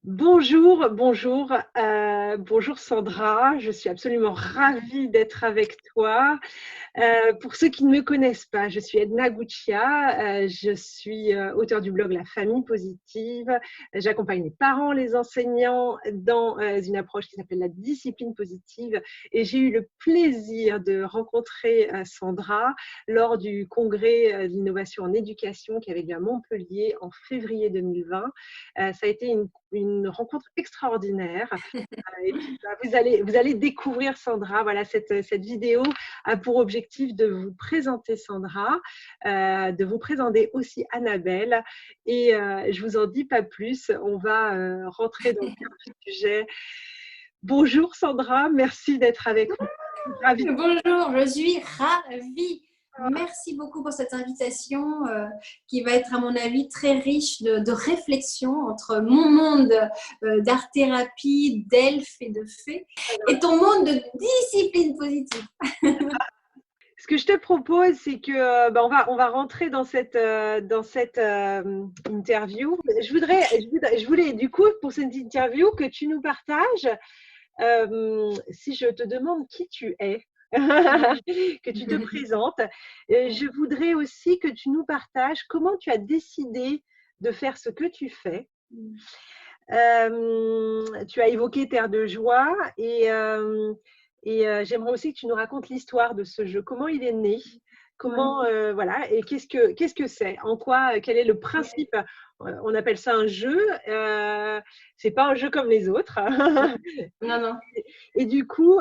Bonjour Sandra, je suis absolument ravie d'être avec toi. Pour ceux qui ne me connaissent pas, je suis Edna Guccia, je suis auteure du blog La Famille Positive. J'accompagne les parents, les enseignants dans une approche qui s'appelle la discipline positive. Et j'ai eu le plaisir de rencontrer Sandra lors du congrès de l'innovation en éducation qui avait lieu à Montpellier en février 2020. Ça a été une rencontre extraordinaire. Et puis, vous allez découvrir Sandra. Voilà, cette vidéo a pour objectif de vous présenter Sandra, de vous présenter aussi Annabelle. Et je vous en dis pas plus. On va rentrer dans le cœur du sujet. Bonjour Sandra, merci d'être avec nous. Ravie de... Bonjour, je suis ravie. Merci beaucoup pour cette invitation qui va être, à mon avis, très riche de réflexion entre mon monde d'art-thérapie, d'elfes et de fées et ton monde de discipline positive. Ce que je te propose, c'est que on va rentrer dans cette interview. Je voulais du coup pour cette interview que tu nous partages. Si je te demande qui tu es, que tu te présentes, je voudrais aussi que tu nous partages comment tu as décidé de faire ce que tu fais. Tu as évoqué Terre de joie et j'aimerais aussi que tu nous racontes l'histoire de ce jeu. Comment il est né? Comment, voilà, et qu'est-ce que c'est? En quoi, quel est le principe? On appelle ça un jeu. C'est pas un jeu comme les autres. Non, non. Et du coup,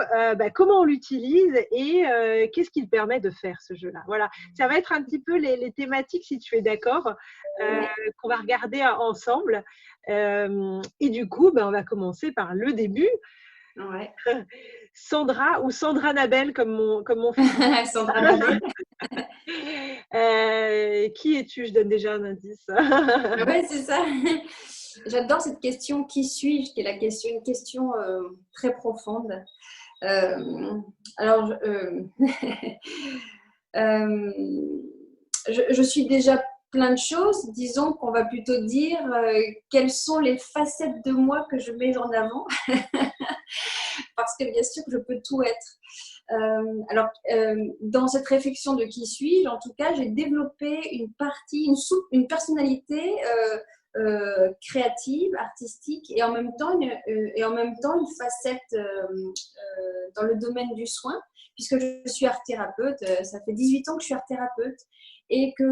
comment on l'utilise et qu'est-ce qu'il permet de faire ce jeu-là? Voilà, ça va être un petit peu les thématiques, si tu es d'accord, qu'on va regarder ensemble. Et du coup, on va commencer par le début. Ouais. Sandra ou Sandra Nabel, comme mon fils. Sandra Nabel. Qui es-tu? Je donne déjà un indice. Ouais, c'est ça. J'adore cette question, qui suis-je, qui est une question très profonde. Alors, je suis déjà plein de choses. Disons qu'on va plutôt dire quelles sont les facettes de moi que je mets en avant. Parce que bien sûr, je peux tout être. Dans cette réflexion de qui suis-je, en tout cas, j'ai développé une partie, une personnalité créative, artistique, et en même temps une facette dans le domaine du soin, puisque je suis art-thérapeute. Ça fait 18 ans que je suis art-thérapeute, et que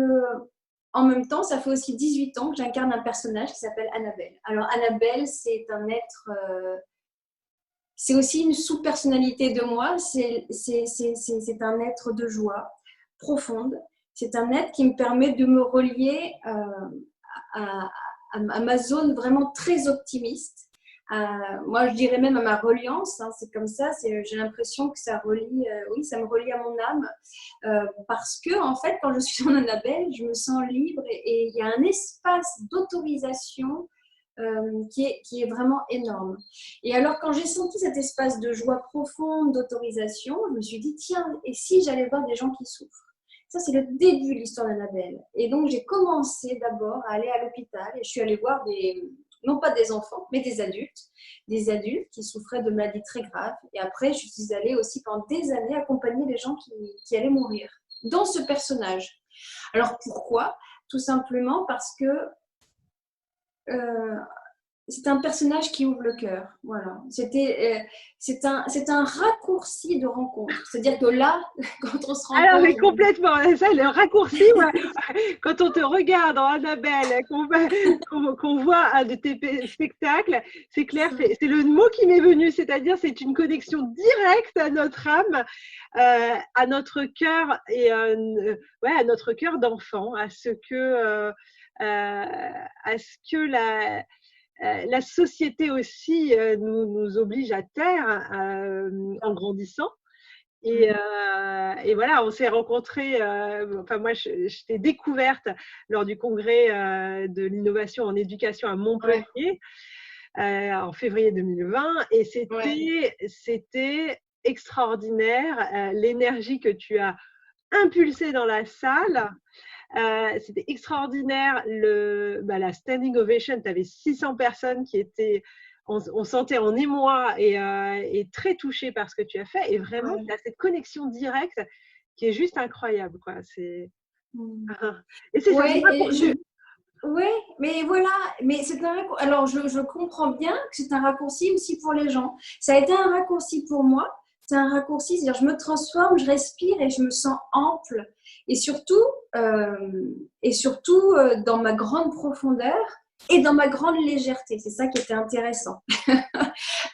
en même temps, ça fait aussi 18 ans que j'incarne un personnage qui s'appelle Annabelle. Alors Annabelle, c'est un être... c'est aussi une sous-personnalité de moi, c'est un être de joie profonde, c'est un être qui me permet de me relier à, à ma zone vraiment très optimiste. Moi, je dirais même à ma reliance, hein, c'est comme ça, j'ai l'impression que ça relie, oui, ça me relie à mon âme, parce que, en fait, quand je suis en Annabelle, je me sens libre et il y a un espace d'autorisation qui est vraiment énorme. Et alors, quand j'ai senti cet espace de joie profonde, d'autorisation, je me suis dit, tiens, et si j'allais voir des gens qui souffrent? Ça, c'est le début de l'histoire d'Annabelle. Et donc, j'ai commencé d'abord à aller à l'hôpital et je suis allée voir non pas des enfants, mais des adultes qui souffraient de maladies très graves. Et après, je suis allée aussi pendant des années accompagner les gens qui allaient mourir dans ce personnage. Alors, pourquoi? Tout simplement parce que c'est un personnage qui ouvre le cœur. Voilà. C'est un raccourci de rencontre. C'est-à-dire que là, quand on se Alors, rencontre, mais complètement, ça, le raccourci, quand on te regarde en Annabelle, qu'on voit un de tes spectacles, c'est clair, c'est le mot qui m'est venu, c'est-à-dire c'est une connexion directe à notre âme, à notre cœur et à notre cœur d'enfant, à ce que la société aussi nous oblige à taire en grandissant. Et voilà, on s'est rencontrés. Enfin, moi, je t'ai découverte lors du congrès de l'innovation en éducation à Montpellier en février 2020. Et c'était extraordinaire l'énergie que tu as impulsée dans la salle. C'était extraordinaire. La standing ovation, tu avais 600 personnes qui étaient, on sentait en émoi et très touchées par ce que tu as fait. Et vraiment, Ouais. tu as cette connexion directe qui est juste incroyable, quoi. Et c'est ça, c'est Ouais, pas et pour... ouais, mais voilà, mais c'est alors je comprends bien que c'est un raccourci aussi pour les gens. Ça a été un raccourci pour moi. C'est un raccourci, c'est-à-dire je me transforme, je respire et je me sens ample. Et surtout, dans ma grande profondeur et dans ma grande légèreté. C'est ça qui était intéressant.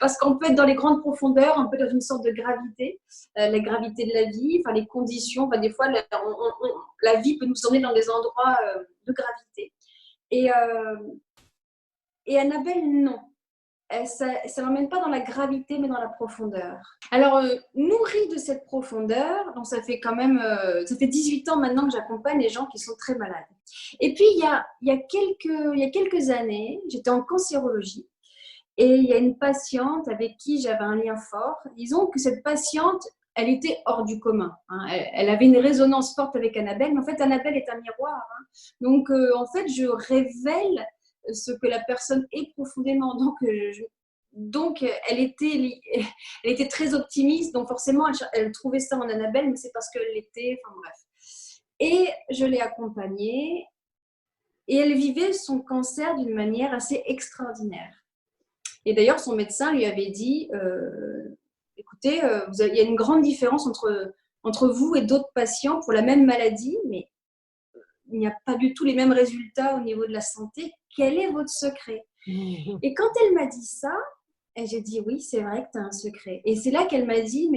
Parce qu'on peut être dans les grandes profondeurs, un peu dans une sorte de gravité, la gravité de la vie, enfin les conditions, enfin, des fois la vie peut nous emmener dans des endroits de gravité. Et, Annabelle, non. Ça ne l'emmène pas dans la gravité, mais dans la profondeur. Alors, nourrie de cette profondeur, donc ça fait quand même, ça fait 18 ans maintenant que j'accompagne les gens qui sont très malades. Et puis, il y a quelques années, j'étais en cancérologie et il y a une patiente avec qui j'avais un lien fort. Disons que cette patiente, elle était hors du commun. Hein. Elle avait une résonance forte avec Annabelle, mais en fait, Annabelle est un miroir. Hein. Donc, en fait, je révèle ce que la personne est profondément. Donc, elle était très optimiste. Donc, forcément, elle trouvait ça en Annabelle, mais c'est parce qu'elle l'était. Enfin, bref. Et je l'ai accompagnée. Et elle vivait son cancer d'une manière assez extraordinaire. Et d'ailleurs, son médecin lui avait dit écoutez, il y a une grande différence entre vous et d'autres patients pour la même maladie, mais il n'y a pas du tout les mêmes résultats au niveau de la santé. Quel est votre secret? Et quand elle m'a dit ça, j'ai dit oui, c'est vrai que tu as un secret. Et c'est là qu'elle m'a dit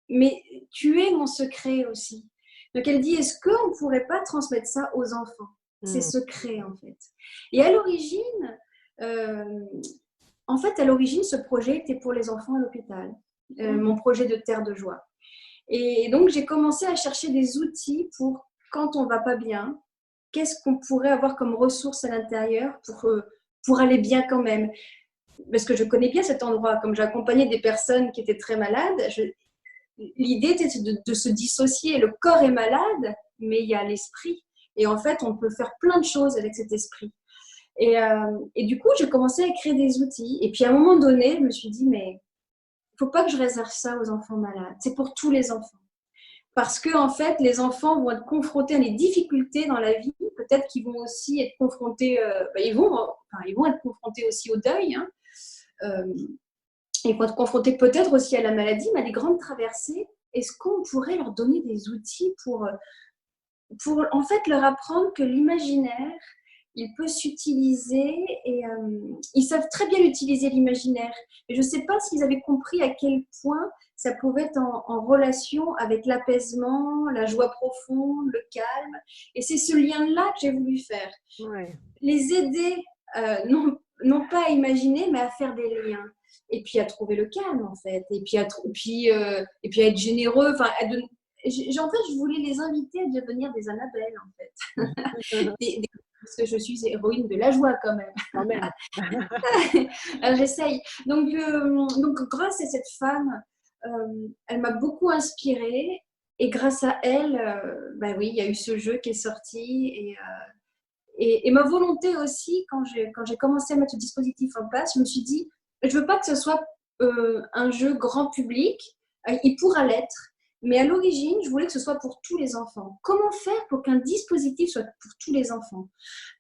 mais tu es mon secret aussi. Donc elle dit est-ce qu'on ne pourrait pas transmettre ça aux enfants, ces secrets en fait? Et à l'origine, ce projet était pour les enfants à l'hôpital, mon projet de Terre de Joie. Et donc, j'ai commencé à chercher des outils pour quand on ne va pas bien, qu'est-ce qu'on pourrait avoir comme ressources à l'intérieur pour aller bien quand même. Parce que je connais bien cet endroit, comme j'accompagnais des personnes qui étaient très malades, l'idée était de se dissocier. Le corps est malade, mais il y a l'esprit. Et en fait, on peut faire plein de choses avec cet esprit. Et du coup, j'ai commencé à créer des outils. Et puis, à un moment donné, je me suis dit, mais il ne faut pas que je réserve ça aux enfants malades. C'est pour tous les enfants. Parce que, en fait, les enfants vont être confrontés à des difficultés dans la vie. Peut-être qu'ils vont aussi être confrontés, ils vont être confrontés aussi au deuil. Hein. Ils vont être confrontés peut-être aussi à la maladie, mais à des grandes traversées. Est-ce qu'on pourrait leur donner des outils pour en fait leur apprendre que l'imaginaire, il peut s'utiliser et ils savent très bien utiliser l'imaginaire. Et je ne sais pas s'ils avaient compris à quel point ça pouvait être en relation avec l'apaisement, la joie profonde, le calme. Et c'est ce lien-là que j'ai voulu faire. Ouais. Les aider, non pas à imaginer, mais à faire des liens. Et puis à trouver le calme, en fait. Et puis à être généreux. Enfin, je voulais les inviter à devenir des Annabelle, en fait. Parce que je suis héroïne de la joie, quand même. Quand même. J'essaye. Donc, grâce à cette femme, elle m'a beaucoup inspirée. Et grâce à elle, oui, il y a eu ce jeu qui est sorti. Et ma volonté aussi, quand j'ai commencé à mettre ce dispositif en place, je me suis dit, je ne veux pas que ce soit un jeu grand public. Il pourra l'être. Mais à l'origine, je voulais que ce soit pour tous les enfants. Comment faire pour qu'un dispositif soit pour tous les enfants?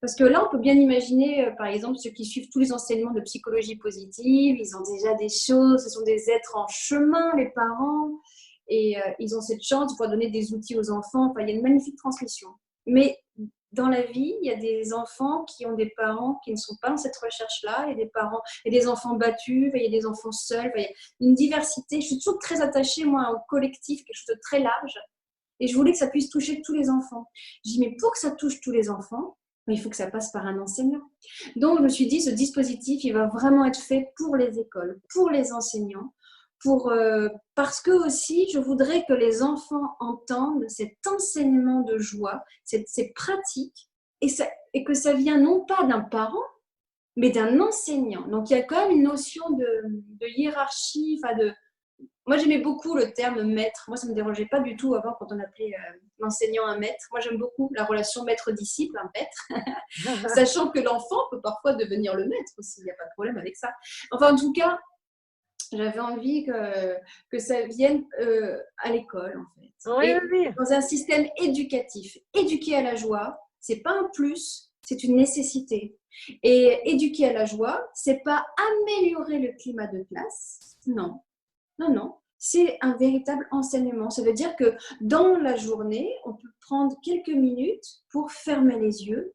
Parce que là, on peut bien imaginer, par exemple, ceux qui suivent tous les enseignements de psychologie positive, ils ont déjà des choses, ce sont des êtres en chemin, les parents, et ils ont cette chance de pouvoir donner des outils aux enfants. Enfin, il y a une magnifique transmission. Mais dans la vie, il y a des enfants qui ont des parents qui ne sont pas dans cette recherche-là. Il y a des parents, il y a des enfants battus, il y a des enfants seuls. Il y a une diversité. Je suis toujours très attachée, moi, au collectif, quelque chose de très large. Et je voulais que ça puisse toucher tous les enfants. Je dis, mais pour que ça touche tous les enfants, il faut que ça passe par un enseignant. Donc, je me suis dit, ce dispositif, il va vraiment être fait pour les écoles, pour les enseignants, parce que aussi, je voudrais que les enfants entendent cet enseignement de joie, ces pratiques, et que ça vient non pas d'un parent, mais d'un enseignant. Donc, il y a quand même une notion de hiérarchie, moi, j'aimais beaucoup le terme maître. Moi, ça ne me dérangeait pas du tout avant quand on appelait l'enseignant un maître. Moi, j'aime beaucoup la relation maître-disciple, un maître, sachant que l'enfant peut parfois devenir le maître aussi. Il n'y a pas de problème avec ça. Enfin, en tout cas, j'avais envie que ça vienne à l'école, en fait. Oui, Et oui, oui. dans un système éducatif, éduquer à la joie, c'est pas un plus, c'est une nécessité. Et éduquer à la joie, c'est pas améliorer le climat de classe, non, non, non. C'est un véritable enseignement. Ça veut dire que dans la journée, on peut prendre quelques minutes pour fermer les yeux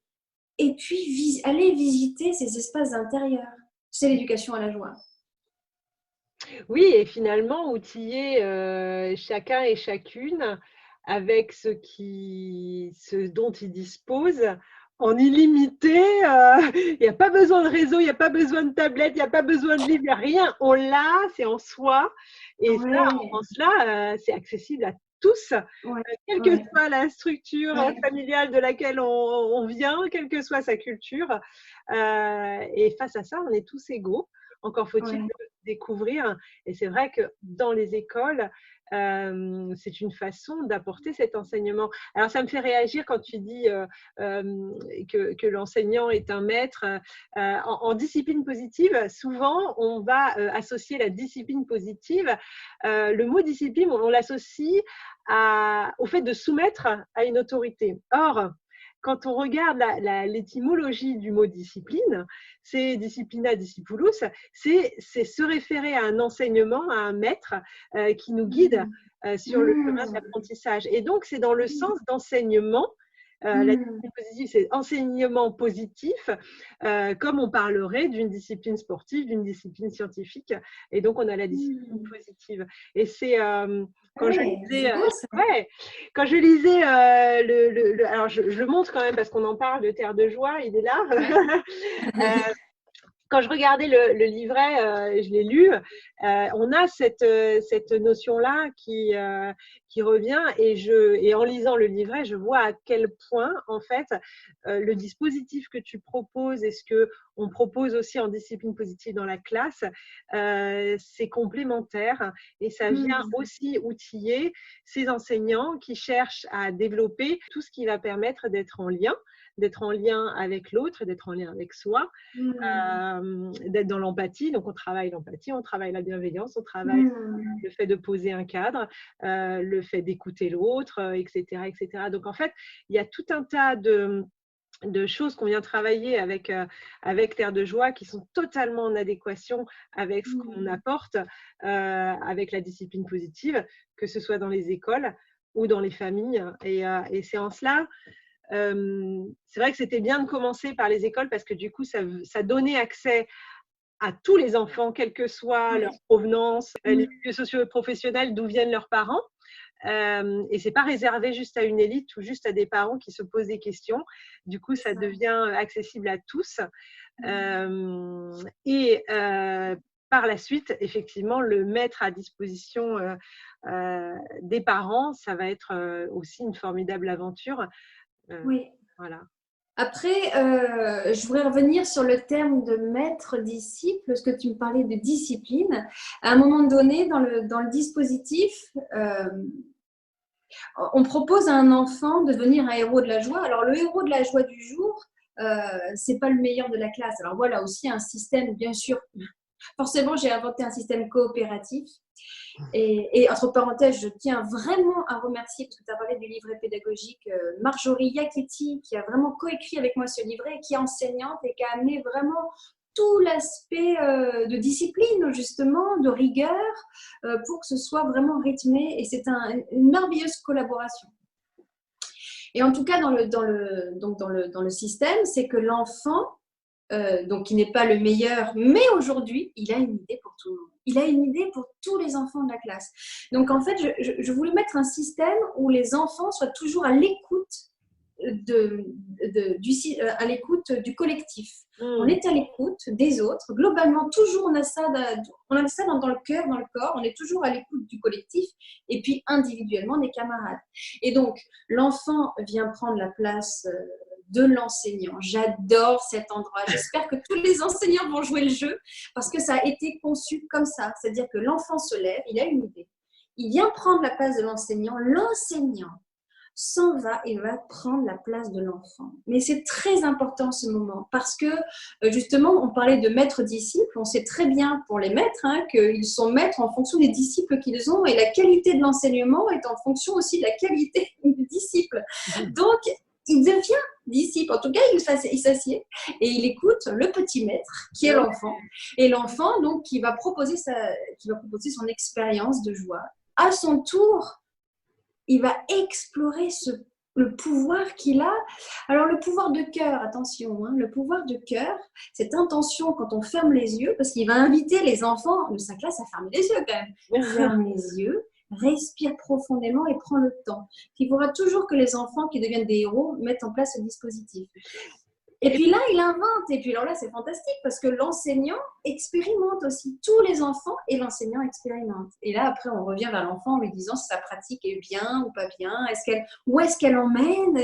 et puis aller visiter ces espaces intérieurs. C'est l'éducation à la joie. Oui, et finalement, outiller chacun et chacune avec ce dont il dispose en illimité. Il n'y a pas besoin de réseau, il n'y a pas besoin de tablette, il n'y a pas besoin de livre, il n'y a rien. On l'a, c'est en soi. Et ça, en cela, c'est accessible à tous, quelle que soit la structure familiale de laquelle on vient, quelle que soit sa culture. Et face à ça, on est tous égaux. Encore faut-il le découvrir. Et c'est vrai que dans les écoles, c'est une façon d'apporter cet enseignement. Alors, ça me fait réagir quand tu dis que l'enseignant est un maître. En discipline positive, souvent, on va associer la discipline positive. Le mot discipline, on l'associe au fait de soumettre à une autorité. Or, quand on regarde l'étymologie du mot discipline, c'est disciplina discipulus, c'est se référer à un enseignement, à un maître qui nous guide sur le chemin de l'apprentissage. Et donc, c'est dans le sens d'enseignement. La discipline positive, c'est enseignement positif, comme on parlerait d'une discipline sportive, d'une discipline scientifique. Et donc, on a la discipline positive. Et c'est quand je lisais, quand je lisais alors je le montre quand même parce qu'on en parle de Terre de Joie, il est là. Quand je regardais le livret, je l'ai lu, on a cette notion-là qui revient et en lisant le livret, je vois à quel point, en fait, le dispositif que tu proposes et ce qu'on propose aussi en discipline positive dans la classe, c'est complémentaire et ça vient aussi outiller ces enseignants qui cherchent à développer tout ce qui va permettre d'être en lien avec l'autre, d'être en lien avec soi, d'être dans l'empathie. Donc, on travaille l'empathie, on travaille la bienveillance, on travaille le fait de poser un cadre, le fait d'écouter l'autre, etc., etc. Donc, en fait, il y a tout un tas de choses qu'on vient travailler avec Terre de Joie qui sont totalement en adéquation avec ce qu'on apporte avec la discipline positive, que ce soit dans les écoles ou dans les familles. Et c'est en cela c'est vrai que c'était bien de commencer par les écoles parce que du coup, ça donnait accès à tous les enfants, quelle que soit leur provenance, les milieux sociaux et professionnels, d'où viennent leurs parents. Et ce n'est pas réservé juste à une élite ou juste à des parents qui se posent des questions. Du coup, ça devient accessible à tous. Par la suite, effectivement, le mettre à disposition des parents, ça va être aussi une formidable aventure. Voilà. Après, je voudrais revenir sur le terme de maître-disciple, parce que tu me parlais de discipline. À un moment donné, dans le dispositif, on propose à un enfant de devenir un héros de la joie. Alors, le héros de la joie du jour, c'est pas le meilleur de la classe. Alors, voilà aussi un système, bien sûr. Forcément, j'ai inventé un système coopératif. Et entre parenthèses, je tiens vraiment à remercier, parce que tu as parlé du livret pédagogique, Marjorie Iachetti, qui a vraiment coécrit avec moi ce livret, qui est enseignante et qui a amené vraiment tout l'aspect de discipline, justement, de rigueur, pour que ce soit vraiment rythmé. Et c'est une merveilleuse collaboration. Et en tout cas, dans le système, c'est que l'enfant, donc qui n'est pas le meilleur, mais aujourd'hui, il a une idée pour tout le monde. Il a une idée pour tous les enfants de la classe. Donc, en fait, je voulais mettre un système où les enfants soient toujours à l'écoute à l'écoute du collectif. On est à l'écoute des autres. Globalement, toujours, on a ça dans le cœur, dans le corps. On est toujours à l'écoute du collectif et puis individuellement des camarades. Et donc, l'enfant vient prendre la place de l'enseignant. J'adore cet endroit. J'espère que tous les enseignants vont jouer le jeu parce que ça a été conçu comme ça. C'est-à-dire que l'enfant se lève, il a une idée. Il vient prendre la place de l'enseignant. L'enseignant s'en va et va prendre la place de l'enfant. Mais c'est très important ce moment parce que justement, on parlait de maître-disciple. On sait très bien pour les maîtres qu'ils sont maîtres en fonction des disciples qu'ils ont et la qualité de l'enseignement est en fonction aussi de la qualité du disciple. Donc, il devient disciple. En tout cas, il s'assied et il écoute le petit maître qui est l'enfant. Et l'enfant, donc, qui va proposer son expérience de joie. À son tour, il va explorer le pouvoir qu'il a. Alors, le pouvoir de cœur, attention, le pouvoir de cœur, cette intention quand on ferme les yeux, parce qu'il va inviter les enfants de sa classe à fermer les yeux quand même. Ferme les yeux, respire profondément et prends le temps. Il faudra toujours que les enfants qui deviennent des héros mettent en place ce dispositif. Et puis là, il invente. Et puis alors là, c'est fantastique parce que l'enseignant expérimente aussi. Tous les enfants et l'enseignant expérimentent. Et là, après, on revient vers l'enfant en lui disant si sa pratique est bien ou pas bien. Où est-ce qu'elle emmène?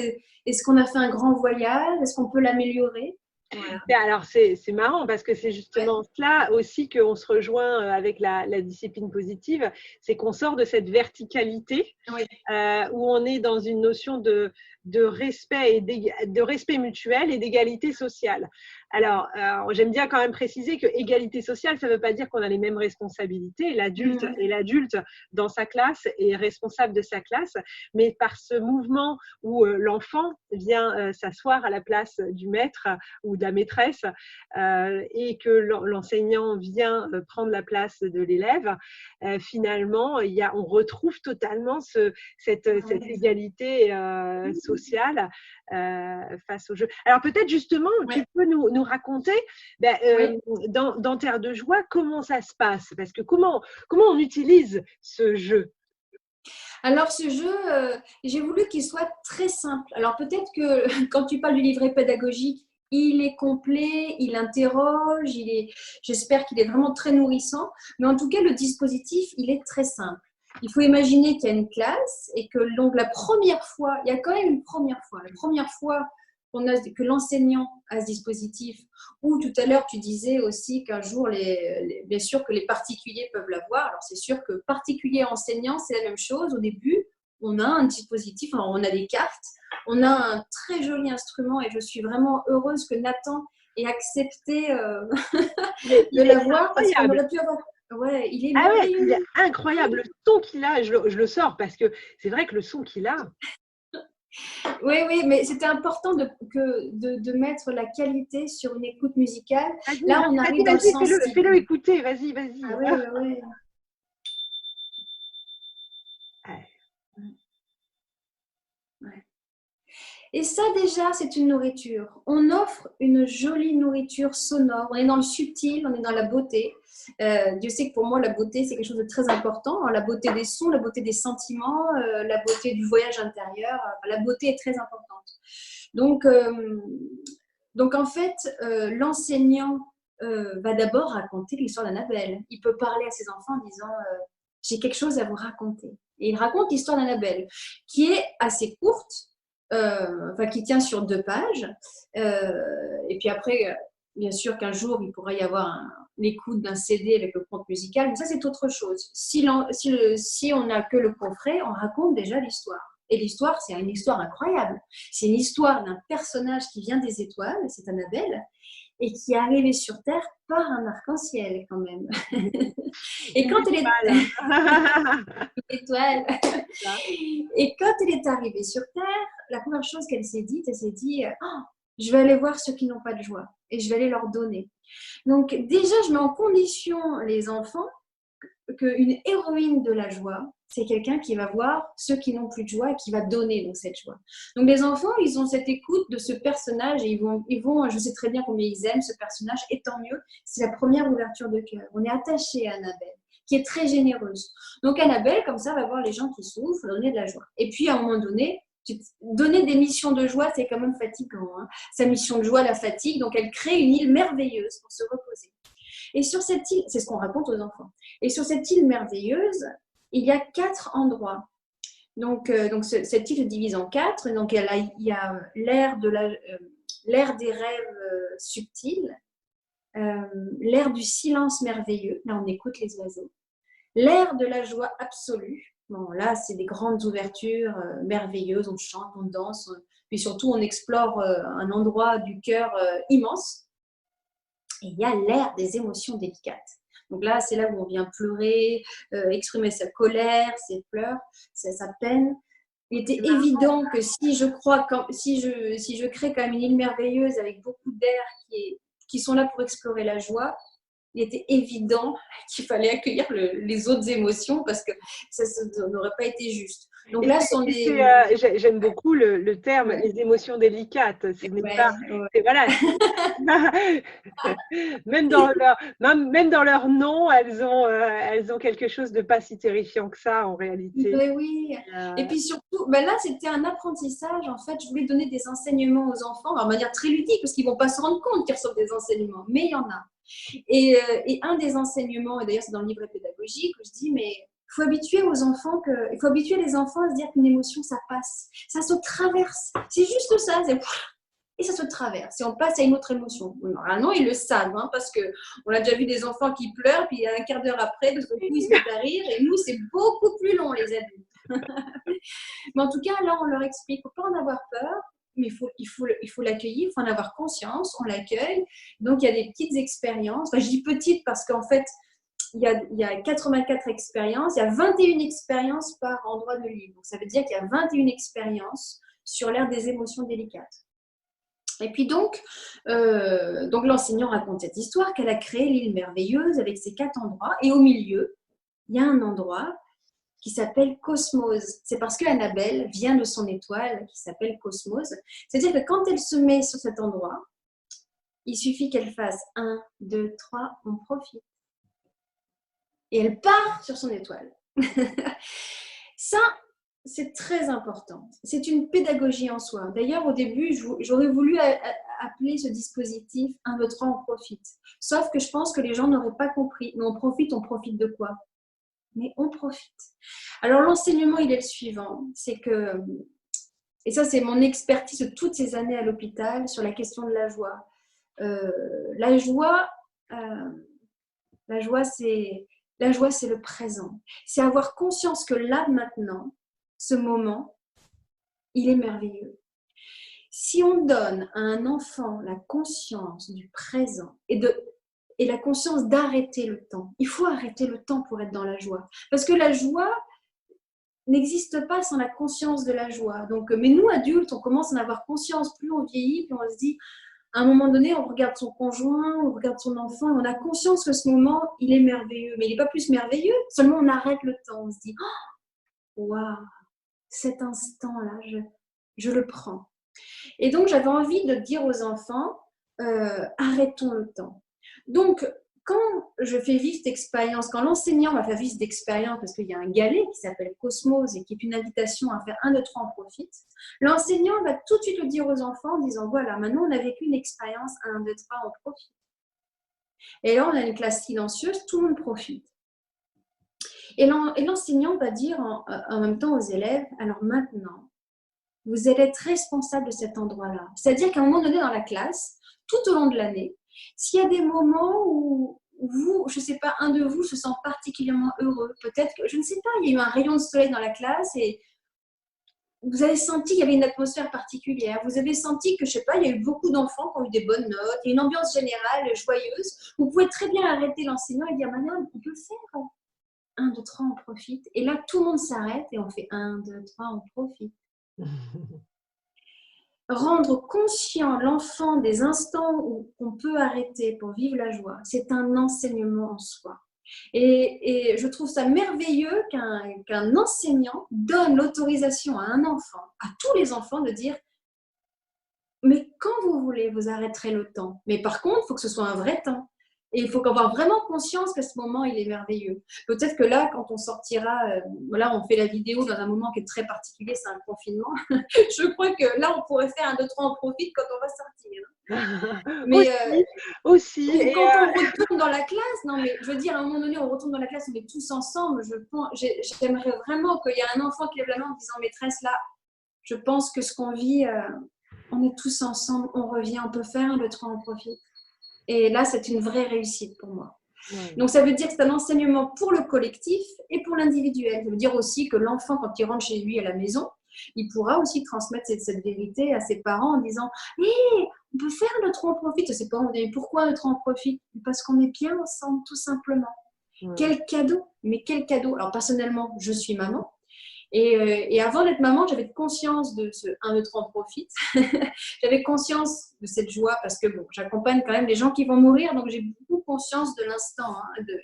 Est-ce qu'on a fait un grand voyage? Est-ce qu'on peut l'améliorer? Voilà. Alors, c'est marrant parce que c'est justement cela aussi qu'on se rejoint avec la discipline positive, c'est qu'on sort de cette verticalité où on est dans une notion de respect de respect mutuel et d'égalité sociale. Alors, j'aime bien quand même préciser que égalité sociale, ça ne veut pas dire qu'on a les mêmes responsabilités. L'adulte dans sa classe est responsable de sa classe, mais par ce mouvement où l'enfant vient s'asseoir à la place du maître ou de la maîtresse et que l'enseignant vient prendre la place de l'élève, finalement, on retrouve totalement cette égalité sociale face au jeu. Alors peut-être justement, tu peux nous raconter dans Terre de Joie comment ça se passe, parce que comment on utilise ce jeu? Alors ce jeu, j'ai voulu qu'il soit très simple. Alors peut-être que quand tu parles du livret pédagogique, il est complet, il interroge, j'espère qu'il est vraiment très nourrissant, mais en tout cas le dispositif, il est très simple. Il faut imaginer qu'il y a une classe et que donc la première fois, il y a quand même une première fois. La première fois que l'enseignant a ce dispositif, ou tout à l'heure tu disais aussi qu'un jour, bien sûr que les particuliers peuvent l'avoir. Alors c'est sûr que particulier enseignant, c'est la même chose. Au début, on a un dispositif, on a des cartes, on a un très joli instrument et je suis vraiment heureuse que Nathan ait accepté de l'avoir parce qu'on aurait pu avoir… Ouais, il est merveilleux. Il est incroyable. Le son qu'il a, je le sors parce que c'est vrai que le son qu'il a. Oui, mais c'était important de mettre la qualité sur une écoute musicale. Là, on arrive dans le sens… Fais-le écouter, vas-y. Ah oui. Et ça, déjà, c'est une nourriture. On offre une jolie nourriture sonore. On est dans le subtil, on est dans la beauté. Dieu sait que pour moi, la beauté, c'est quelque chose de très important. La beauté des sons, la beauté des sentiments, la beauté du voyage intérieur. La beauté est très importante. Donc en fait, l'enseignant va d'abord raconter l'histoire d'Annabelle. Il peut parler à ses enfants en disant « j'ai quelque chose à vous raconter ». Et il raconte l'histoire d'Annabelle, qui est assez courte, qui tient sur 2 pages. Et puis après, bien sûr qu'un jour, il pourrait y avoir l'écoute d'un CD avec le conte musical, mais ça, c'est autre chose. Si on n'a que le coffret, on raconte déjà l'histoire. Et l'histoire, c'est une histoire incroyable. C'est une histoire d'un personnage qui vient des étoiles, c'est Annabelle, et qui est arrivée sur Terre par un arc-en-ciel quand même. Et quand elle est arrivée sur Terre, la première chose qu'elle s'est dit, je vais aller voir ceux qui n'ont pas de joie et je vais aller leur donner. Donc déjà, je mets en condition les enfants qu'une héroïne de la joie, c'est quelqu'un qui va voir ceux qui n'ont plus de joie et qui va donner donc cette joie. Donc les enfants, ils ont cette écoute de ce personnage et ils vont, je sais très bien combien ils aiment ce personnage, et tant mieux, c'est la première ouverture de cœur. On est attaché à Annabelle, qui est très généreuse. Donc Annabelle, comme ça, va voir les gens qui souffrent, donner de la joie. Et puis à un moment donné, donner des missions de joie, c'est quand même fatigant. Sa mission de joie la fatigue, donc elle crée une île merveilleuse pour se reposer. Et sur cette île, c'est ce qu'on raconte aux enfants. Et sur cette île merveilleuse, il y a 4 endroits. Donc cette type se divise en 4. Donc, il y a l'ère des rêves subtils, l'ère du silence merveilleux. Là, on écoute les oiseaux. L'ère de la joie absolue. Bon, là, c'est des grandes ouvertures merveilleuses. On chante, on danse. Puis surtout, on explore un endroit du cœur immense. Et il y a l'ère des émotions délicates. Donc là, c'est là où on vient pleurer, exprimer sa colère, ses pleurs, sa peine. Il était évident que si je crée quand même une île merveilleuse avec beaucoup d'air qui sont là pour explorer la joie, il était évident qu'il fallait accueillir les autres émotions parce que ça n'aurait pas été juste. Donc là, j'aime beaucoup le terme, les émotions délicates. Voilà. Même dans leur nom, elles ont quelque chose de pas si terrifiant que ça en réalité. Oui. Et puis surtout, là, c'était un apprentissage. En fait, je voulais donner des enseignements aux enfants, de manière très ludique, parce qu'ils ne vont pas se rendre compte qu'ils reçoivent des enseignements, mais il y en a. Et un des enseignements, et d'ailleurs c'est dans le livret pédagogique, où je dis, mais il faut habituer les enfants à se dire qu'une émotion, ça passe, ça se traverse. C'est juste ça, et ça se traverse. Et on passe à une autre émotion. Normalement, ils le savent, parce qu'on a déjà vu des enfants qui pleurent, puis un quart d'heure après, tout d'un coup, ils se mettent à rire. Et nous, c'est beaucoup plus long, les adultes. Mais en tout cas, là, on leur explique, il ne faut pas en avoir peur. Mais il faut l'accueillir, il faut en avoir conscience, on l'accueille. Donc, il y a des petites expériences. Enfin, je dis petites parce qu'en fait, il y a 84 expériences, il y a 21 expériences par endroit de livre. Donc, ça veut dire qu'il y a 21 expériences sur l'ère des émotions délicates. Et puis donc l'enseignant raconte cette histoire qu'elle a créé l'île merveilleuse avec ses 4 endroits. Et au milieu, il y a un endroit qui s'appelle Cosmos. C'est parce que Annabelle vient de son étoile qui s'appelle Cosmos. C'est-à-dire que quand elle se met sur cet endroit, il suffit qu'elle fasse 1, 2, 3, on profite. Et elle part sur son étoile. Ça, c'est très important. C'est une pédagogie en soi. D'ailleurs, au début, j'aurais voulu appeler ce dispositif 1, 2, 3, on profite. Sauf que je pense que les gens n'auraient pas compris. Mais on profite de quoi ? Mais on profite. Alors, l'enseignement, il est le suivant. C'est que, et ça, c'est mon expertise de toutes ces années à l'hôpital sur la question de la joie. La joie, c'est le présent. C'est avoir conscience que là, maintenant, ce moment, il est merveilleux. Si on donne à un enfant la conscience du présent et la conscience d'arrêter le temps, il faut arrêter le temps pour être dans la joie. Parce que la joie n'existe pas sans la conscience de la joie. Donc, mais nous, adultes, on commence à en avoir conscience. Plus on vieillit, plus on se dit, à un moment donné, on regarde son conjoint, on regarde son enfant, et on a conscience que ce moment, il est merveilleux. Mais il n'est pas plus merveilleux, seulement on arrête le temps. On se dit, waouh, cet instant-là, je le prends. Et donc, j'avais envie de dire aux enfants, arrêtons le temps. Donc, quand je fais vivre cette expérience, quand l'enseignant va faire vivre cette expérience, parce qu'il y a un galet qui s'appelle Cosmos et qui est une invitation à faire 1, 2, 3, on profite, l'enseignant va tout de suite le dire aux enfants en disant, voilà, maintenant on a vécu une expérience, 1, 2, 3, on profite. Et là, on a une classe silencieuse, tout le monde profite. Et l'enseignant va dire en même temps aux élèves, alors maintenant, vous allez être responsable de cet endroit-là. C'est-à-dire qu'à un moment donné dans la classe, tout au long de l'année, s'il y a des moments où vous, je ne sais pas, un de vous se sent particulièrement heureux, peut-être que, je ne sais pas, il y a eu un rayon de soleil dans la classe et vous avez senti qu'il y avait une atmosphère particulière. Vous avez senti que, je ne sais pas, il y a eu beaucoup d'enfants qui ont eu des bonnes notes, il y a une ambiance générale joyeuse. Vous pouvez très bien arrêter l'enseignant et dire, madame, on peut faire 1, 2, 3, on profite. Et là, tout le monde s'arrête et on fait 1, 2, 3, on profite. Rendre conscient l'enfant des instants où on peut arrêter pour vivre la joie, c'est un enseignement en soi. Et je trouve ça merveilleux qu'un enseignant donne l'autorisation à un enfant, à tous les enfants, de dire « mais quand vous voulez, vous arrêterez le temps. Mais par contre, il faut que ce soit un vrai temps. Et il faut avoir vraiment conscience que ce moment, il est merveilleux. Peut-être que là, quand on sortira, là, on fait la vidéo dans un moment qui est très particulier, c'est un confinement. Je crois que là, on pourrait faire 1, 2, 3, on profite quand on va sortir. Mais Aussi, aussi. ou Et, quand on retourne dans la classe, non mais je veux dire, à un moment donné, on retourne dans la classe, on est tous ensemble. J'aimerais vraiment qu'il y ait un enfant qui lève la main en disant maîtresse, là, je pense que ce qu'on vit, on est tous ensemble, on revient, on peut faire le train, on profite. Et là, c'est une vraie réussite pour moi. ouais. Donc, ça veut dire que c'est un enseignement pour le collectif et pour l'individuel. Ça veut dire aussi que l'enfant, quand il rentre chez lui à la maison, il pourra aussi transmettre cette vérité à ses parents en disant « Hé, on peut faire notre on profite ». Ses parents vont dire « Pourquoi notre on profite ?» Parce qu'on est bien ensemble, tout simplement. Ouais. Quel cadeau! Mais quel cadeau! Alors, personnellement, je suis maman. Et avant d'être maman, j'avais conscience de ce 1, 2, 3, on profite. J'avais conscience de cette joie parce que bon, j'accompagne quand même les gens qui vont mourir, donc j'ai beaucoup conscience de l'instant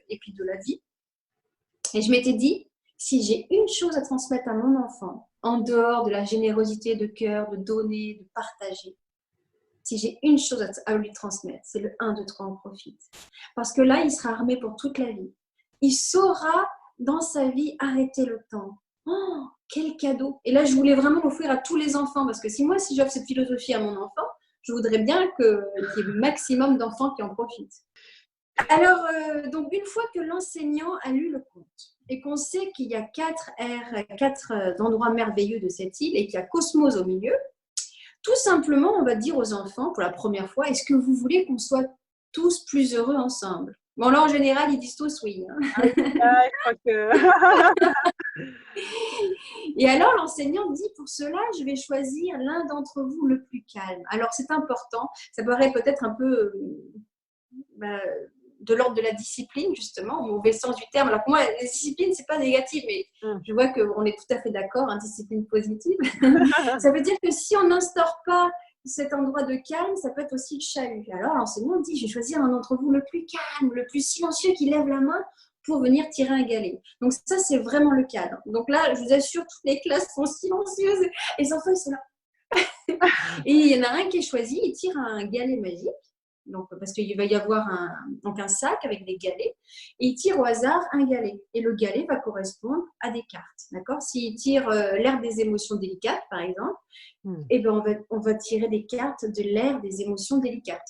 et puis de la vie. Et je m'étais dit, si j'ai une chose à transmettre à mon enfant, en dehors de la générosité de cœur, de donner, de partager, si j'ai une chose à lui transmettre, c'est le 1, 2, 3, on profite. Parce que là, il sera armé pour toute la vie. Il saura dans sa vie arrêter le temps. Oh, quel cadeau! Et là, je voulais vraiment l'offrir à tous les enfants parce que si j'offre cette philosophie à mon enfant, je voudrais bien qu'il y ait le maximum d'enfants qui en profitent. Alors, donc, une fois que l'enseignant a lu le conte et qu'on sait qu'il y a 4 endroits merveilleux de cette île et qu'il y a Cosmos au milieu, tout simplement, on va dire aux enfants pour la première fois, est-ce que vous voulez qu'on soit tous plus heureux ensemble? Bon, là, en général, ils disent tous oui. Ah oui, je crois que… Et alors, l'enseignant dit, pour cela, je vais choisir l'un d'entre vous le plus calme. Alors, c'est important. Ça paraît peut-être un peu de l'ordre de la discipline, justement, au mauvais sens du terme. Alors, pour moi, la discipline, c'est pas négatif, mais je vois qu'on est tout à fait d'accord, discipline positive. Ça veut dire que si on n'instaure pas cet endroit de calme, ça peut être aussi le chahut. Alors, l'enseignant dit, je vais choisir un d'entre vous le plus calme, le plus silencieux qui lève la main pour venir tirer un galet. Donc ça, c'est vraiment le cadre. Donc là, je vous assure, toutes les classes sont silencieuses et les enfants, ils sont là. Et il y en a un qui est choisi, il tire un galet magique. Donc, parce qu'il va y avoir un sac avec des galets, et il tire au hasard un galet. Et le galet va correspondre à des cartes. D'accord? S'il tire l'ère des émotions délicates, par exemple, eh ben on va tirer des cartes de l'ère des émotions délicates.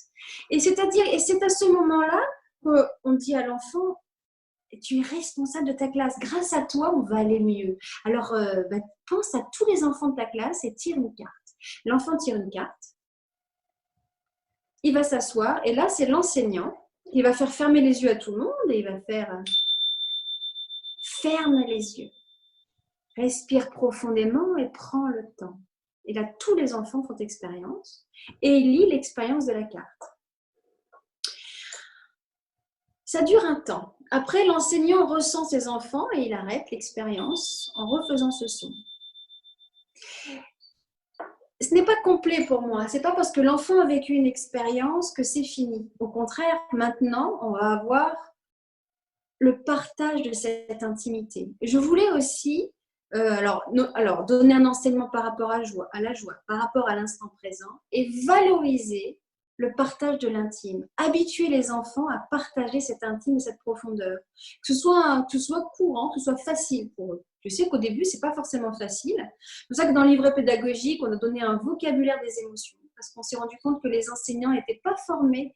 Et c'est à ce moment-là qu'on dit à l'enfant, tu es responsable de ta classe. Grâce à toi, on va aller mieux. Alors, pense à tous les enfants de ta classe et tire une carte. L'enfant tire une carte. Il va s'asseoir et là, c'est l'enseignant qui va faire fermer les yeux à tout le monde et il va faire ferme les yeux, respire profondément et prends le temps. Et là, tous les enfants font expérience et il lit l'expérience de la carte. Ça dure un temps. Après, l'enseignant ressent ses enfants et il arrête l'expérience en refaisant ce son. Ce n'est pas complet pour moi. Ce n'est pas parce que l'enfant a vécu une expérience que c'est fini. Au contraire, maintenant, on va avoir le partage de cette intimité. Je voulais aussi donner un enseignement par rapport à la joie, par rapport à l'instant présent et valoriser le partage de l'intime. Habituer les enfants à partager cet intime et cette profondeur. Que ce soit courant, que ce soit facile pour eux. Je sais qu'au début, ce n'est pas forcément facile. C'est pour ça que dans le livret pédagogique, on a donné un vocabulaire des émotions. Parce qu'on s'est rendu compte que les enseignants n'étaient pas formés,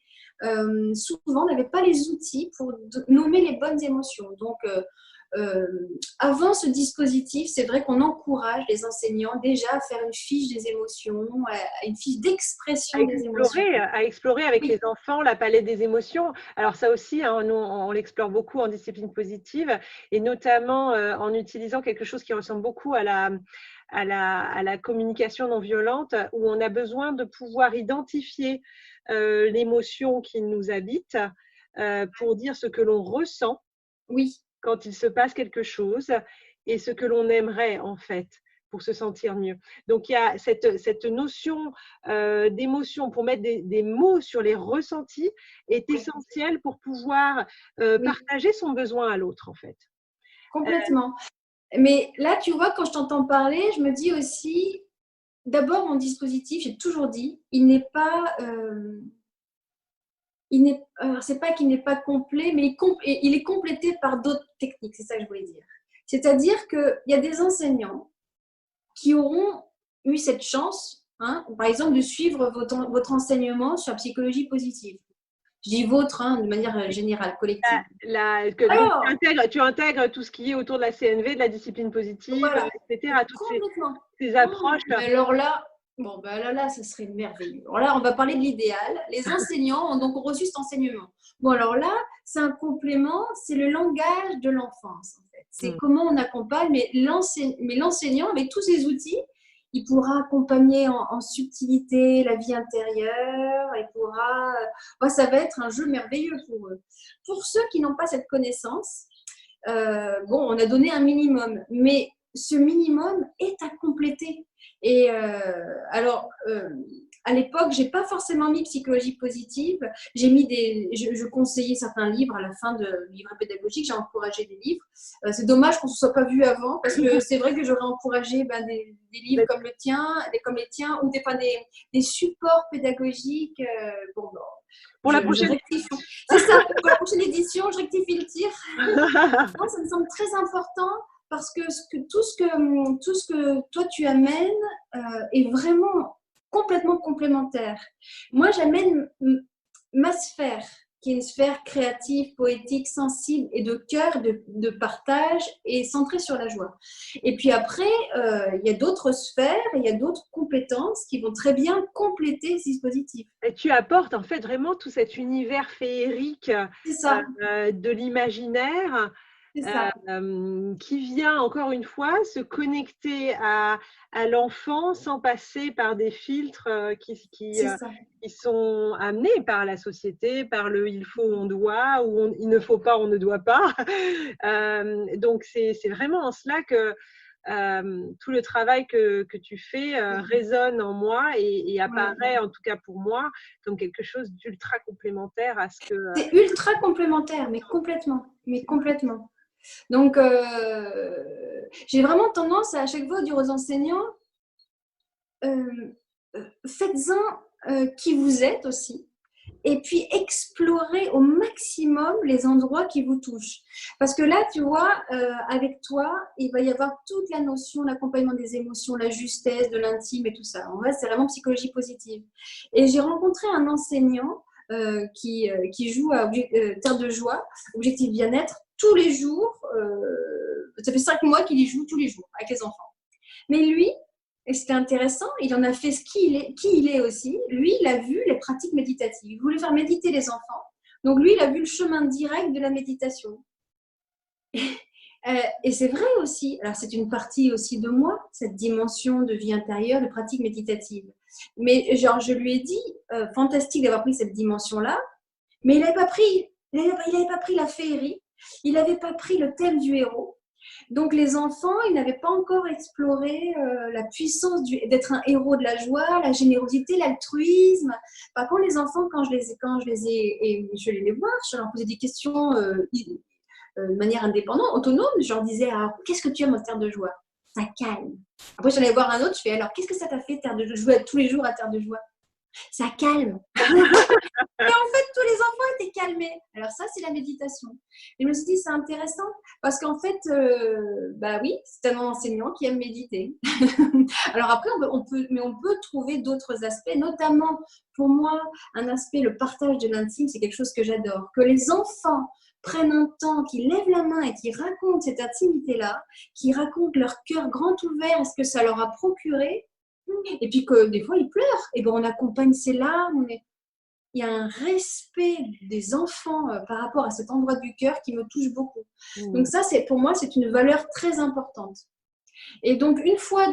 souvent n'avaient pas les outils pour nommer les bonnes émotions. Donc, avant ce dispositif, c'est vrai qu'on encourage les enseignants déjà à faire une fiche des émotions, une fiche d'expression des émotions. À explorer avec les enfants la palette des émotions. Alors ça aussi, nous, on l'explore beaucoup en discipline positive et notamment en utilisant quelque chose qui ressemble beaucoup à la communication non violente où on a besoin de pouvoir identifier l'émotion qui nous habite pour dire ce que l'on ressent. Oui. Quand il se passe quelque chose et ce que l'on aimerait en fait pour se sentir mieux. Donc il y a cette notion d'émotion pour mettre des mots sur les ressentis est essentielle pour pouvoir partager son besoin à l'autre en fait. Complètement. Mais là, tu vois, quand je t'entends parler, je me dis aussi, d'abord mon dispositif, j'ai toujours dit, il n'est pas c'est pas qu'il n'est pas complet, mais il est complété par d'autres techniques, c'est ça que je voulais dire. C'est-à-dire qu'il y a des enseignants qui auront eu cette chance hein, par exemple, de suivre votre enseignement sur la psychologie positive. Je dis votre, hein, de manière générale, collective. Donc Alors, tu intègres tout ce qui est autour de la CNV, de la discipline positive, voilà, etc. Toutes complètement. ces approches. Mais alors là, bon, ben là, ça serait merveilleux. Alors là, on va parler de l'idéal. Les enseignants ont donc reçu cet enseignement. Bon, alors là, c'est un complément, c'est le langage de l'enfance, en fait. C'est comment on accompagne, mais l'enseignant, avec tous ces outils, il pourra accompagner en subtilité la vie intérieure, il pourra… ça va être un jeu merveilleux pour eux. Pour ceux qui n'ont pas cette connaissance, on a donné un minimum, mais ce minimum est à compléter. Et à l'époque, j'ai pas forcément mis psychologie positive. J'ai mis je conseillais certains livres à la fin de livres pédagogiques. J'ai encouragé des livres. C'est dommage qu'on se soit pas vu avant, parce que c'est vrai que j'aurais encouragé des livres comme le tien, comme les tiens, ou des supports pédagogiques. Pour la prochaine édition. C'est ça, pour la prochaine édition, je rectifie le tir. Moi, ça me semble très important parce que, tout ce que toi tu amènes est vraiment complètement complémentaire. Moi, j'amène ma sphère, qui est une sphère créative, poétique, sensible et de cœur, de partage et centrée sur la joie. Et puis après, il y a d'autres sphères, il y a d'autres compétences qui vont très bien compléter ce dispositif. Et tu apportes en fait vraiment tout cet univers féerique de l'imaginaire qui vient encore une fois se connecter à l'enfant sans passer par des filtres qui sont amenés par la société, par le il faut, on doit, ou il ne faut pas, on ne doit pas. Donc c'est vraiment en cela que tout le travail que tu fais résonne en moi et apparaît, en tout cas pour moi, comme quelque chose d'ultra complémentaire à ce que… C'est ultra complémentaire, mais complètement. Donc, j'ai vraiment tendance à chaque fois dire aux enseignants, faites-en qui vous êtes aussi. Et puis, explorez au maximum les endroits qui vous touchent. Parce que là, tu vois, avec toi, il va y avoir toute la notion, l'accompagnement des émotions, la justesse, de l'intime et tout ça. En vrai, c'est vraiment psychologie positive. Et j'ai rencontré un enseignant qui joue à Terre de Joie, Objectif Bien-être, tous les jours. Ça fait 5 mois qu'il y joue tous les jours avec les enfants. Mais lui, et c'était intéressant, il en a fait qui il est aussi. Lui, il a vu les pratiques méditatives. Il voulait faire méditer les enfants. Donc lui, il a vu le chemin direct de la méditation. Et c'est vrai aussi, alors c'est une partie aussi de moi, cette dimension de vie intérieure, de pratique méditative. Mais genre, je lui ai dit, fantastique d'avoir pris cette dimension-là, mais il n'avait pas pris la féerie, il n'avait pas pris le thème du héros. Donc les enfants, ils n'avaient pas encore exploré la puissance d'être un héros de la joie, la générosité, l'altruisme. Par contre, les enfants, quand je les voir, je leur posais des questions de manière indépendante, autonome, je leur disais, alors, qu'est-ce que tu aimes en Terre de Joie? Ça calme. Après, j'allais voir un autre, je fais, alors, qu'est-ce que ça t'a fait Terre de Joie? Je jouais tous les jours à Terre de Joie. Ça calme. Et en fait, tous les enfants étaient calmés. Alors ça, c'est la méditation. Et je me suis dit, c'est intéressant parce qu'en fait, oui, c'est un enseignant qui aime méditer. Alors après, on peut trouver d'autres aspects, notamment pour moi, un aspect, le partage de l'intime, c'est quelque chose que j'adore. Que les enfants prennent un temps, qui lèvent la main et qui racontent cette intimité-là, qui racontent leur cœur grand ouvert, ce que ça leur a procuré. Et puis que des fois, ils pleurent. Et on accompagne ces larmes. Il y a un respect des enfants par rapport à cet endroit du cœur qui me touche beaucoup. Donc ça, pour moi, c'est une valeur très importante. Et donc, une fois,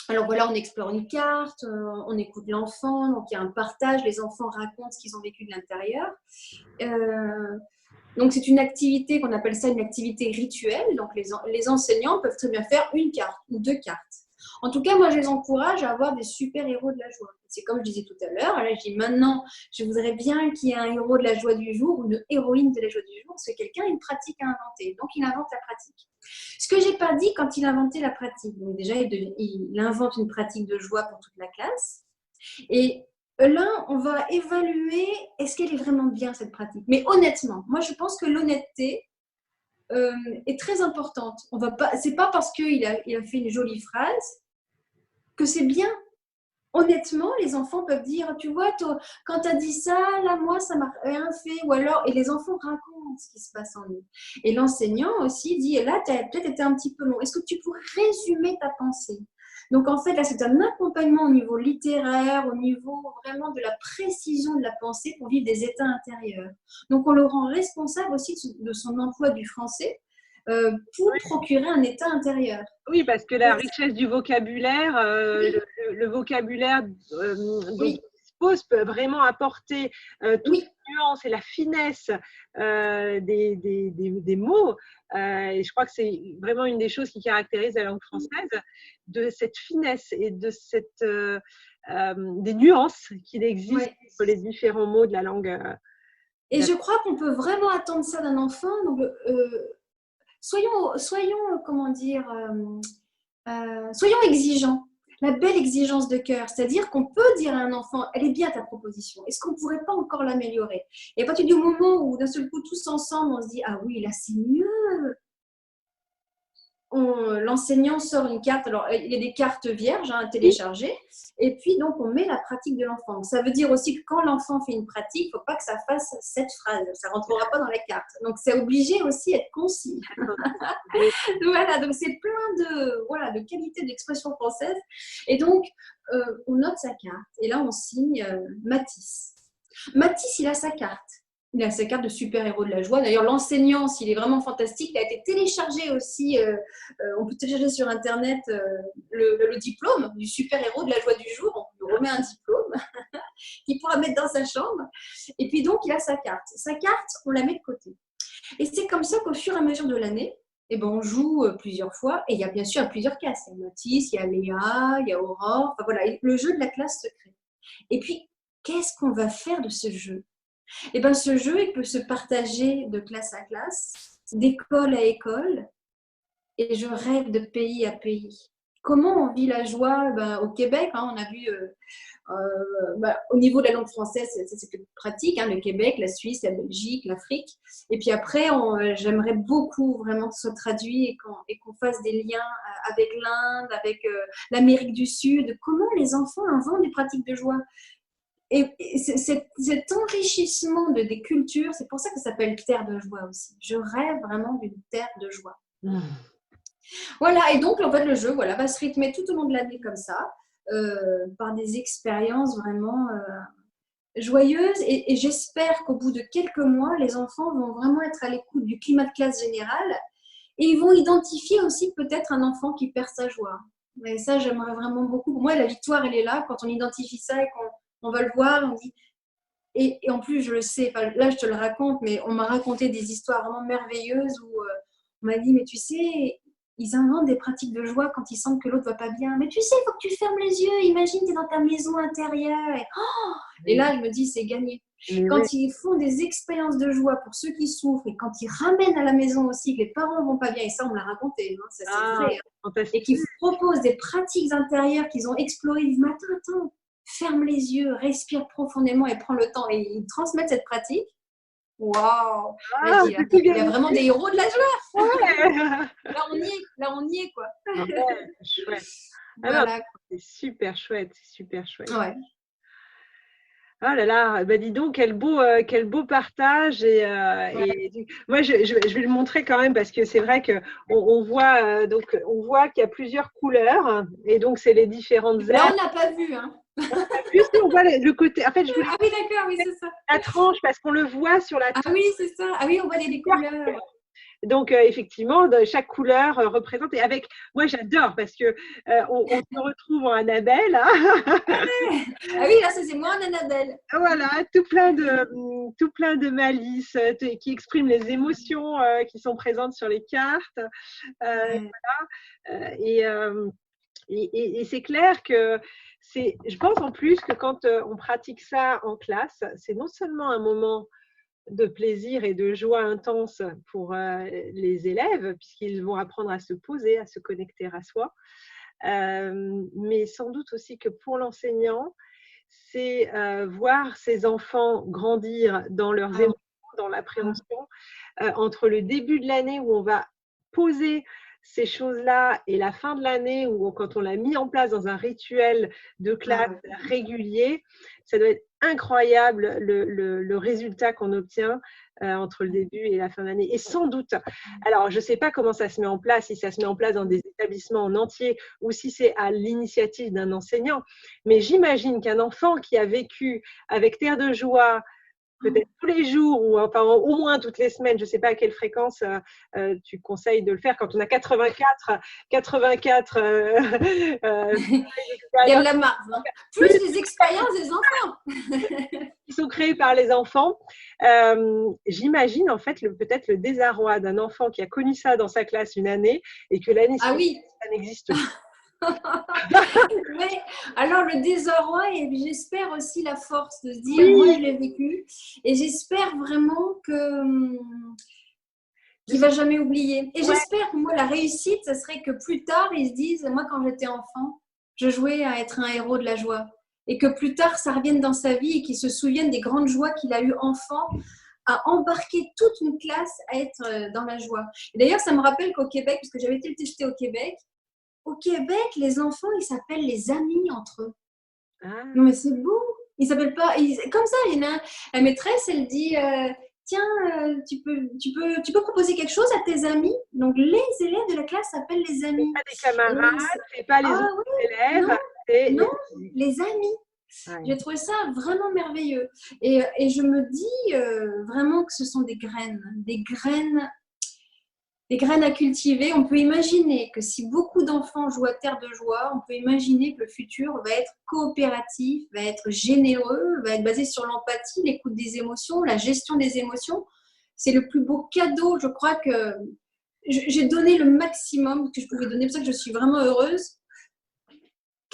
alors voilà, on explore une carte, on écoute l'enfant, donc il y a un partage, les enfants racontent ce qu'ils ont vécu de l'intérieur. Donc c'est une activité qu'on appelle ça une activité rituelle. Donc les enseignants peuvent très bien faire une carte ou 2 cartes. En tout cas, moi, je les encourage à avoir des super héros de la joie. C'est comme je disais tout à l'heure. Là, je dis maintenant, je voudrais bien qu'il y ait un héros de la joie du jour ou une héroïne de la joie du jour, parce que quelqu'un a une pratique à inventer. Donc, il invente la pratique. Ce que je n'ai pas dit quand il inventait la pratique. Donc, déjà, il invente une pratique de joie pour toute la classe. Et là, on va évaluer, est-ce qu'elle est vraiment bien, cette pratique? Mais honnêtement, moi, je pense que l'honnêteté est très importante. C'est pas parce qu'il a fait une jolie phrase que c'est bien. honnêtement, les enfants peuvent dire, tu vois, quand tu as dit ça, là, moi, ça m'a rien fait. Ou alors, et les enfants racontent ce qui se passe en eux. Et l'enseignant aussi dit, là, tu as peut-être été un petit peu long. Est-ce que tu pourrais résumer ta pensée? Donc, en fait, là, c'est un accompagnement au niveau littéraire, au niveau vraiment de la précision de la pensée pour vivre des états intérieurs. Donc, on le rend responsable aussi de son emploi du français pour procurer un état intérieur. Oui, parce que la richesse du vocabulaire, le vocabulaire dont on dispose peut vraiment apporter toute la nuance et la finesse des mots. Et je crois que c'est vraiment une des choses qui caractérise la langue française, de cette finesse et de des nuances qu'il existe entre les différents mots de la langue. Et je crois qu'on peut vraiment attendre ça d'un enfant. Donc, soyons, comment dire, soyons exigeants. La belle exigence de cœur, c'est-à-dire qu'on peut dire à un enfant, elle est bien ta proposition, est-ce qu'on ne pourrait pas encore l'améliorer? Et à partir du moment où d'un seul coup, tous ensemble, on se dit, ah oui, là c'est mieux, l'enseignant sort une carte, alors il y a des cartes vierges à télécharger, et puis donc on met la pratique de l'enfant. Ça veut dire aussi que quand l'enfant fait une pratique, il ne faut pas que ça fasse cette phrase, ça ne rentrera pas dans la carte. Donc c'est obligé aussi d'être concis. Voilà, donc c'est plein de qualités d'expression française. Et donc on note sa carte, et là on signe Matisse. Matisse, il a sa carte. Il a sa carte de super-héros de la joie. D'ailleurs, l'enseignant, s'il est vraiment fantastique, il a été téléchargé aussi. On peut télécharger sur Internet le diplôme du super-héros de la joie du jour. On lui remet un diplôme qu'il pourra mettre dans sa chambre. Et puis donc, il a sa carte. Sa carte, on la met de côté. Et c'est comme ça qu'au fur et à mesure de l'année, on joue plusieurs fois. Et il y a bien sûr plusieurs classes. Il y a Mathis, il y a Léa, il y a Aurore. Enfin voilà, le jeu de la classe se crée. Et puis, qu'est-ce qu'on va faire de ce jeu? Ce jeu, il peut se partager de classe à classe, d'école à école, et je rêve de pays à pays. Comment on vit la joie au Québec, on a vu au niveau de la langue française, c'est plus pratique, le Québec, la Suisse, la Belgique, l'Afrique. Et puis après, j'aimerais beaucoup vraiment que ce soit traduit et qu'on fasse des liens avec l'Inde, avec l'Amérique du Sud. Comment les enfants inventent des pratiques de joie? Et cet enrichissement des cultures, c'est pour ça que ça s'appelle terre de joie aussi. Je rêve vraiment d'une terre de joie. Voilà, et donc en fait le jeu va se rythmer tout au long de l'année comme ça, par des expériences vraiment joyeuses. Et j'espère qu'au bout de quelques mois, les enfants vont vraiment être à l'écoute du climat de classe général et ils vont identifier aussi peut-être un enfant qui perd sa joie. Et ça, j'aimerais vraiment beaucoup. Pour moi, la victoire, elle est là quand on identifie ça et qu'on va le voir, on dit. Et en plus, je le sais, là je te le raconte, mais on m'a raconté des histoires vraiment merveilleuses où on m'a dit, mais tu sais, ils inventent des pratiques de joie quand ils sentent que l'autre va pas bien. Mais tu sais, il faut que tu fermes les yeux, imagine, tu es dans ta maison intérieure. Et là, je me dis, c'est gagné. Quand ils font des expériences de joie pour ceux qui souffrent et quand ils ramènent à la maison aussi que les parents vont pas bien, et ça, on me l'a raconté, ça c'est vrai, et qu'ils proposent des pratiques intérieures qu'ils ont explorées, ils disent, mais attends, ferme les yeux, respire profondément et prends le temps. Et ils transmettent cette pratique. Waouh! Il y a vraiment des héros de la joie. Ouais. Là, on y est, quoi. Ouais, chouette. Voilà. C'est super chouette, c'est super chouette. Ouais. Ah là là, dis donc, quel beau partage. Et moi, je vais le montrer quand même parce que c'est vrai qu'on voit, on voit qu'il y a plusieurs couleurs et donc c'est les différentes herbes. Là, on n'a pas vu, Juste, on voit le côté. En fait, je vous oui, d'accord, oui, c'est ça. La tranche parce qu'on le voit sur la tranche. Ah oui, c'est ça. Ah oui, on voit les couleurs. Donc, effectivement, chaque couleur représente. Et moi, j'adore parce que on se retrouve en Annabelle. Ah oui, là, c'est moi en Annabelle. Voilà, tout plein de malice qui expriment les émotions qui sont présentes sur les cartes. Voilà. Et c'est clair que je pense en plus que quand on pratique ça en classe, c'est non seulement un moment de plaisir et de joie intense pour les élèves, puisqu'ils vont apprendre à se poser, à se connecter à soi, mais sans doute aussi que pour l'enseignant, c'est voir ses enfants grandir dans leurs émotions, dans l'appréhension, entre le début de l'année où on va poser ces choses-là et la fin de l'année, où quand on l'a mis en place dans un rituel de classe régulier, ça doit être incroyable le résultat qu'on obtient entre le début et la fin de l'année. Et sans doute, alors je ne sais pas comment ça se met en place, si ça se met en place dans des établissements en entier ou si c'est à l'initiative d'un enseignant, mais j'imagine qu'un enfant qui a vécu avec Terre de Joie, peut-être tous les jours ou enfin, au moins toutes les semaines, je ne sais pas à quelle fréquence tu conseilles de le faire quand on a 84 Il y a de la marge, hein. Plus les expériences des enfants. qui sont créés par les enfants. J'imagine en fait peut-être le désarroi d'un enfant qui a connu ça dans sa classe une année et que l'année suivante, ça n'existe plus. Oui, alors le désarroi et j'espère aussi la force de se dire, moi je l'ai vécu et j'espère vraiment qu'il va jamais oublier. Et j'espère que moi la réussite, ce serait que plus tard ils se disent, moi quand j'étais enfant, je jouais à être un héros de la joie et que plus tard ça revienne dans sa vie et qu'il se souvienne des grandes joies qu'il a eues enfant, à embarquer toute une classe à être dans la joie. Et d'ailleurs ça me rappelle qu'au Québec, parce que j'avais été testée au Québec, les enfants, ils s'appellent les amis entre eux. Non, mais c'est beau. Ils s'appellent pas. Comme ça, il y en a la maîtresse, elle dit tiens, tu peux proposer quelque chose à tes amis. Donc, les élèves de la classe s'appellent les amis. Pas des camarades, c'est pas les autres élèves. Non, les amis. Ouais. J'ai trouvé ça vraiment merveilleux. Et je me dis vraiment que ce sont des graines à cultiver. On peut imaginer que si beaucoup d'enfants jouent à Terre de Joie, on peut imaginer que le futur va être coopératif, va être généreux, va être basé sur l'empathie, l'écoute des émotions, la gestion des émotions. C'est le plus beau cadeau, je crois que j'ai donné le maximum que je pouvais donner. C'est pour ça que je suis vraiment heureuse.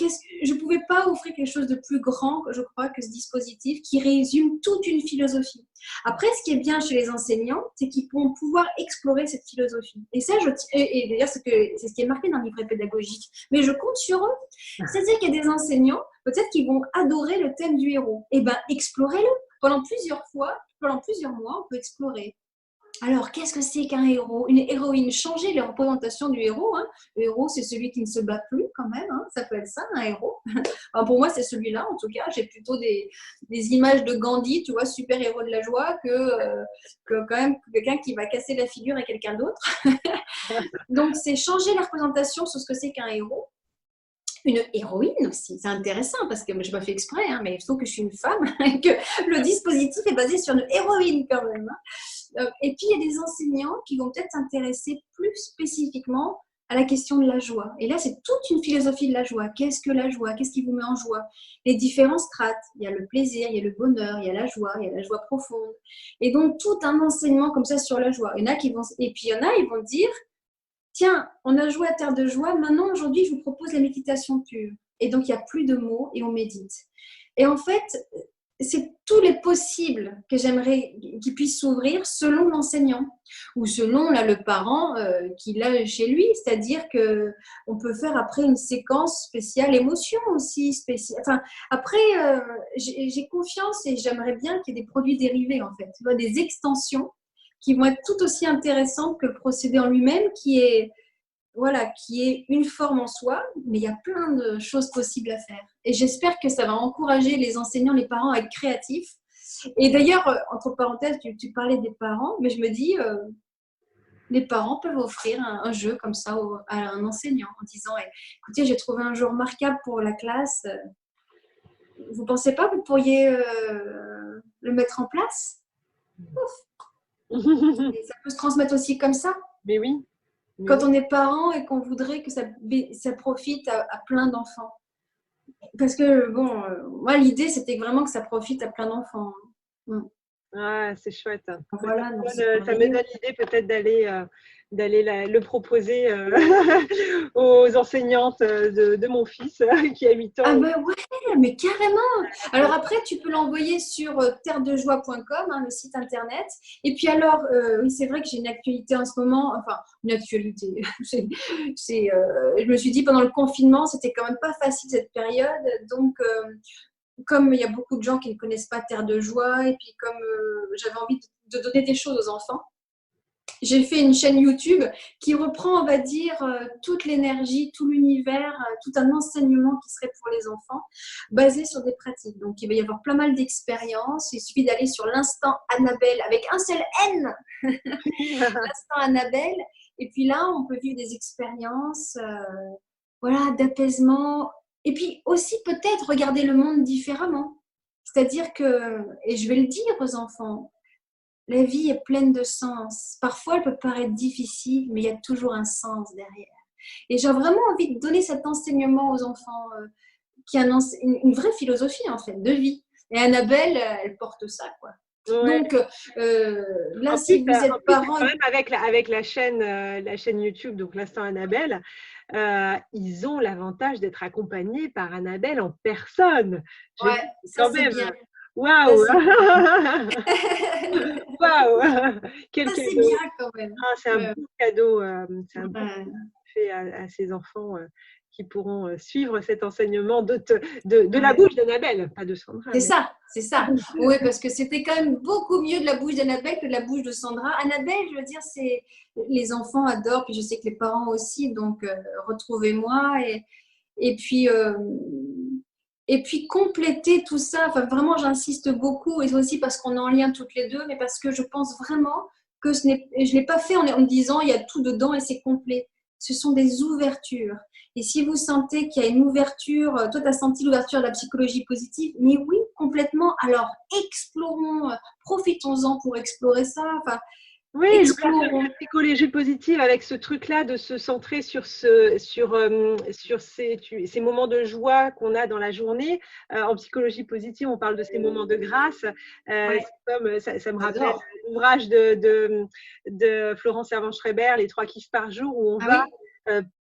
Je ne pouvais pas offrir quelque chose de plus grand, je crois, que ce dispositif qui résume toute une philosophie. Après, ce qui est bien chez les enseignants, c'est qu'ils vont pouvoir explorer cette philosophie. Et ça, et d'ailleurs, c'est ce qui est marqué dans le livret pédagogique. Mais je compte sur eux. C'est-à-dire qu'il y a des enseignants, peut-être qu'ils vont adorer le thème du héros. Eh bien, explorez-le. Pendant plusieurs mois, on peut explorer. Alors, qu'est-ce que c'est qu'un héros? Une héroïne, changer les représentations du héros. Hein. Le héros, c'est celui qui ne se bat plus quand même. Hein. Ça peut être ça, un héros. Alors, pour moi, c'est celui-là, en tout cas. J'ai plutôt des images de Gandhi, tu vois, super héros de la joie, que quand même quelqu'un qui va casser la figure à quelqu'un d'autre. Donc, c'est changer la représentation sur ce que c'est qu'un héros. Une héroïne aussi, c'est intéressant parce que je n'ai pas fait exprès, hein, mais il faut que je suis une femme et que le dispositif est basé sur une héroïne quand même. Et puis, il y a des enseignants qui vont peut-être s'intéresser plus spécifiquement à la question de la joie. Et là, c'est toute une philosophie de la joie. Qu'est-ce que la joie? Qu'est-ce qui vous met en joie? Les différents strates. Il y a le plaisir, il y a le bonheur, il y a la joie profonde. Et donc, tout un enseignement comme ça sur la joie. Et puis, il y en a, ils vont dire, tiens, on a joué à Terre de Joie, maintenant, aujourd'hui, je vous propose la méditation pure. Et donc, il n'y a plus de mots et on médite. Et en fait, c'est tous les possibles que j'aimerais qu'ils puissent s'ouvrir selon l'enseignant ou selon le parent qu'il a chez lui. C'est-à-dire qu'on peut faire après une séquence spéciale émotion aussi. Enfin, après, j'ai confiance et j'aimerais bien qu'il y ait des produits dérivés, en fait. Tu vois, des extensions qui vont être tout aussi intéressantes que le procédé en lui-même, qui est une forme en soi, mais il y a plein de choses possibles à faire. Et j'espère que ça va encourager les enseignants, les parents à être créatifs. Et d'ailleurs, entre parenthèses, tu parlais des parents, mais je me dis, les parents peuvent offrir un jeu comme ça à un enseignant en disant, écoutez, j'ai trouvé un jeu remarquable pour la classe. Vous ne pensez pas que vous pourriez le mettre en place? Et ça peut se transmettre aussi comme ça. Mais oui. Quand on est parent et qu'on voudrait que ça profite à plein d'enfants. Parce que, moi, l'idée, c'était vraiment que ça profite à plein d'enfants. Ah, c'est chouette. Voilà, ça me donne l'idée peut-être d'aller le proposer aux enseignantes de mon fils qui a 8 ans. Ah ben ouais, mais carrément. Alors après, tu peux l'envoyer sur terredejoie.com, hein, le site internet. Et puis alors, oui, c'est vrai que j'ai une actualité en ce moment, enfin, une actualité. Je me suis dit, pendant le confinement, c'était quand même pas facile cette période. Donc, comme il y a beaucoup de gens qui ne connaissent pas Terre de Joie, et puis comme j'avais envie de donner des choses aux enfants, j'ai fait une chaîne YouTube qui reprend, on va dire, toute l'énergie, tout l'univers, tout un enseignement qui serait pour les enfants, basé sur des pratiques. Donc, il va y avoir plein mal d'expériences. Il suffit d'aller sur l'instant Annabelle avec un seul N, l'instant Annabelle. Et puis là, on peut vivre des expériences voilà, d'apaisement. Et puis aussi, peut-être, regarder le monde différemment. C'est-à-dire que, et je vais le dire aux enfants, la vie est pleine de sens. Parfois, elle peut paraître difficile, mais il y a toujours un sens derrière. Et j'ai vraiment envie de donner cet enseignement aux enfants, qui est une vraie philosophie, en fait, de vie. Et Annabelle, elle porte ça, quoi. Ouais. Donc, là, si vous êtes parents… Quand même avec la chaîne YouTube, donc l'Instant Annabelle, ils ont l'avantage d'être accompagnés par Annabelle en personne. Ouais, ça c'est bien. Waouh! Waouh! Quel Ça, c'est cadeau! bien quand même. Ah, c'est un beau cadeau, c'est un beau cadeau fait à ces enfants qui pourront suivre cet enseignement de la bouche d'Annabelle, pas de Sandra. C'est ça, c'est ça. Oui, parce que c'était quand même beaucoup mieux de la bouche d'Annabelle que de la bouche de Sandra. Annabelle, je veux dire, c'est les enfants adorent, puis je sais que les parents aussi, donc retrouvez-moi et puis compléter tout ça. Enfin, vraiment, j'insiste beaucoup, et aussi parce qu'on est en lien toutes les deux, mais parce que je pense vraiment que je ne l'ai pas fait en me disant il y a tout dedans et c'est complet. Ce sont des ouvertures. Et si vous sentez qu'il y a une ouverture, toi, tu as senti l'ouverture de la psychologie positive, mais oui, complètement. Alors, explorons, profitons-en pour explorer ça. Enfin, oui, la psychologie positive avec ce truc-là de se centrer sur ces moments de joie qu'on a dans la journée. En psychologie positive, on parle de ces moments de grâce. Comme ça me rappelle l'ouvrage de Florence Servan-Schreiber, Les 3 kiffs par jour, où on va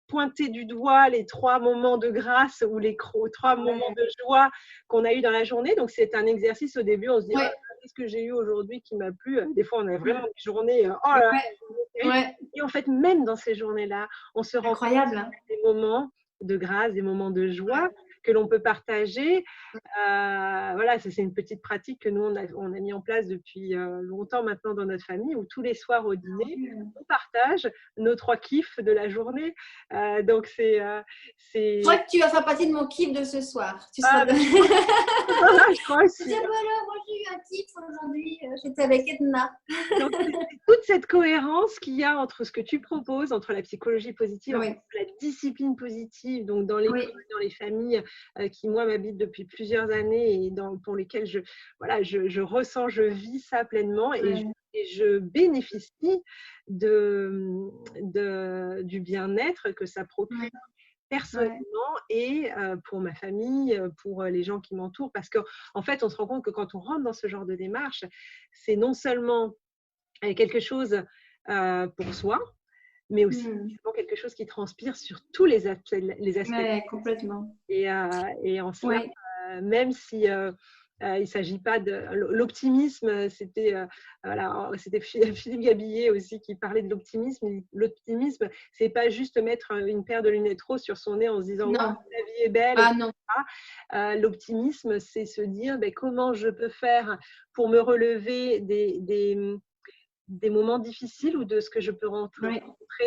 pointer du doigt les 3 moments de grâce ou les 3 moments de joie qu'on a eu dans la journée. Donc, c'est un exercice au début, on se dit qu'est-ce que j'ai eu aujourd'hui qui m'a plu. Des fois, on a vraiment des journées et en fait, même dans ces journées-là, on se rend compte des moments de grâce, des moments de joie que l'on peut partager. Voilà, c'est une petite pratique que nous, on a mis en place depuis longtemps maintenant dans notre famille, où tous les soirs au dîner, on partage nos 3 kiffs de la journée. Donc, c'est… Je crois que tu vas faire partie de mon kiff de ce soir. Tu je crois aussi. Voilà, moi j'ai eu un kiff aujourd'hui, j'étais avec Edna. Donc, toute cette cohérence qu'il y a entre ce que tu proposes, entre la psychologie positive, entre la discipline positive, donc dans l'école, dans les familles qui, moi, m'habitent depuis plusieurs années et pour lesquelles je ressens, je vis ça pleinement et je bénéficie du bien-être que ça procure personnellement et pour ma famille, pour les gens qui m'entourent. Parce qu'en fait, on se rend compte que quand on rentre dans ce genre de démarche, c'est non seulement quelque chose pour soi, mais aussi quelque chose qui transpire sur tous les aspects. Complètement. Et en cela, même si il ne s'agit pas de l'optimisme, c'était Philippe Gabillet aussi qui parlait de l'optimisme. L'optimisme, c'est pas juste mettre une paire de lunettes roses sur son nez en se disant la vie est belle. L'optimisme, c'est se dire comment je peux faire pour me relever des moments difficiles ou de ce que je peux rencontrer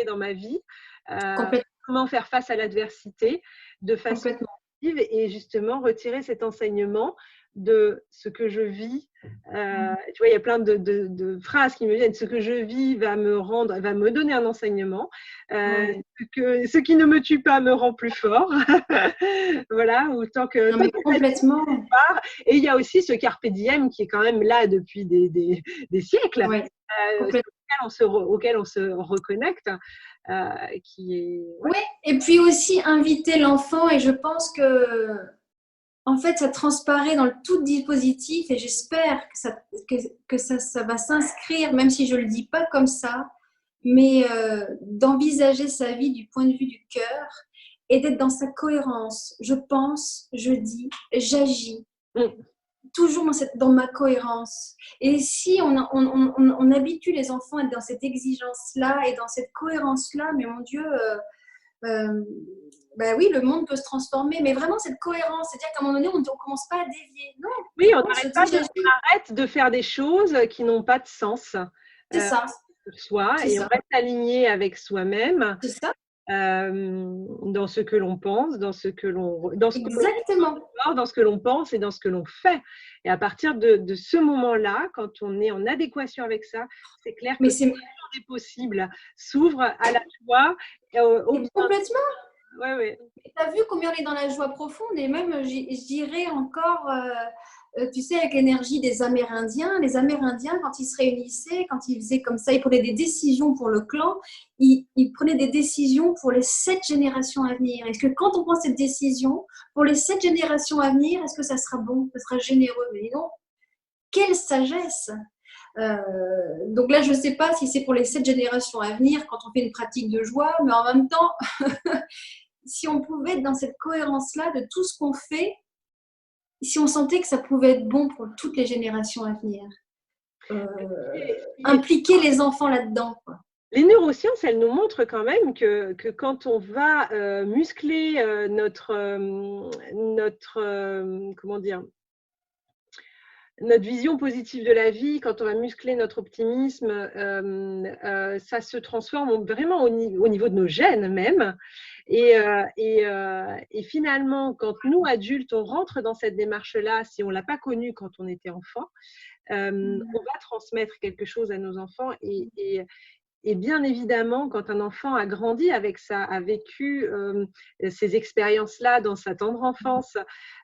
dans ma vie, comment faire face à l'adversité de façon positive et justement retirer cet enseignement de ce que je vis. Tu vois, il y a plein de phrases qui me viennent. Ce que je vis va me donner un enseignement. Ce qui ne me tue pas me rend plus fort. Voilà, autant que… complètement. Et il y a aussi ce carpe diem qui est quand même là depuis des siècles, auquel on se reconnecte. Qui est… et puis aussi inviter l'enfant, et je pense que en fait, ça transparaît dans le tout dispositif et j'espère que ça va s'inscrire, même si je ne le dis pas comme ça, mais d'envisager sa vie du point de vue du cœur et d'être dans sa cohérence. Je pense, je dis, j'agis. Toujours dans ma cohérence. Et si on habitue les enfants à être dans cette exigence-là et dans cette cohérence-là, mais mon Dieu… oui, le monde peut se transformer, mais vraiment cette cohérence, c'est-à-dire qu'à un moment donné, on ne commence pas à dévier. Non. Oui, on arrête de faire des choses qui n'ont pas de sens. C'est ça. pour soi C'est et on ça. reste aligné avec soi-même C'est ça. dans ce que l'on pense, dans ce que l'on Exactement. ressent, dans ce que l'on pense et dans ce que l'on fait. Et à partir de ce moment-là, quand on est en adéquation avec ça, c'est clair que Mais tout c'est est possible, s'ouvre à la joie, au bien. complètement. Ouais, ouais. Tu as vu combien on est dans la joie profonde et même, je dirais encore, tu sais, avec l'énergie des Amérindiens, les Amérindiens, quand ils se réunissaient, quand ils faisaient comme ça, ils prenaient des décisions pour le clan, ils prenaient des décisions pour les 7 générations à venir. Est-ce que quand on prend cette décision, pour les 7 générations à venir, est-ce que ça sera bon, ça sera généreux? Mais non, quelle sagesse! Donc là, je ne sais pas si c'est pour les 7 générations à venir quand on fait une pratique de joie, mais en même temps, si on pouvait être dans cette cohérence-là de tout ce qu'on fait, si on sentait que ça pouvait être bon pour toutes les générations à venir, impliquer les enfants là-dedans, quoi. Les neurosciences, elles nous montrent quand même que quand on va muscler comment dire, notre vision positive de la vie, quand on va muscler notre optimisme, ça se transforme vraiment au niveau de nos gènes même. Et finalement, quand nous, adultes, on rentre dans cette démarche-là, si on ne l'a pas connue quand on était enfant, on va transmettre quelque chose à nos enfants. Et bien évidemment, quand un enfant a grandi avec ça, a vécu ces expériences-là dans sa tendre enfance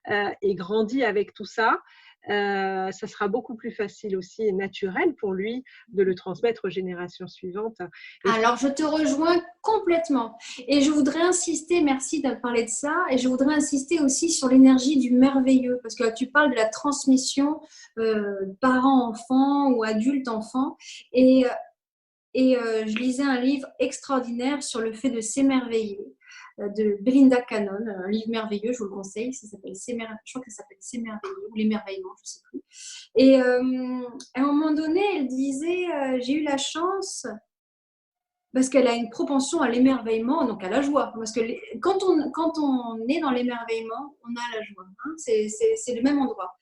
et grandi avec tout ça, ça sera beaucoup plus facile aussi et naturel pour lui de le transmettre aux générations suivantes. Alors, je te rejoins complètement. Et je voudrais insister, merci de parler de ça, et je voudrais insister aussi sur l'énergie du merveilleux, parce que tu parles de la transmission parents-enfants ou adultes-enfants. Et je lisais un livre extraordinaire sur le fait de s'émerveiller de Belinda Cannon, un livre merveilleux, je vous le conseille. Ça s'appelle je crois que ça s'appelle S'émerveiller ou l'émerveillement, je ne sais plus. Et à un moment donné, elle disait j'ai eu la chance parce qu'elle a une propension à l'émerveillement, donc à la joie. Parce que quand on est dans l'émerveillement, on a la joie. Hein, c'est le même endroit.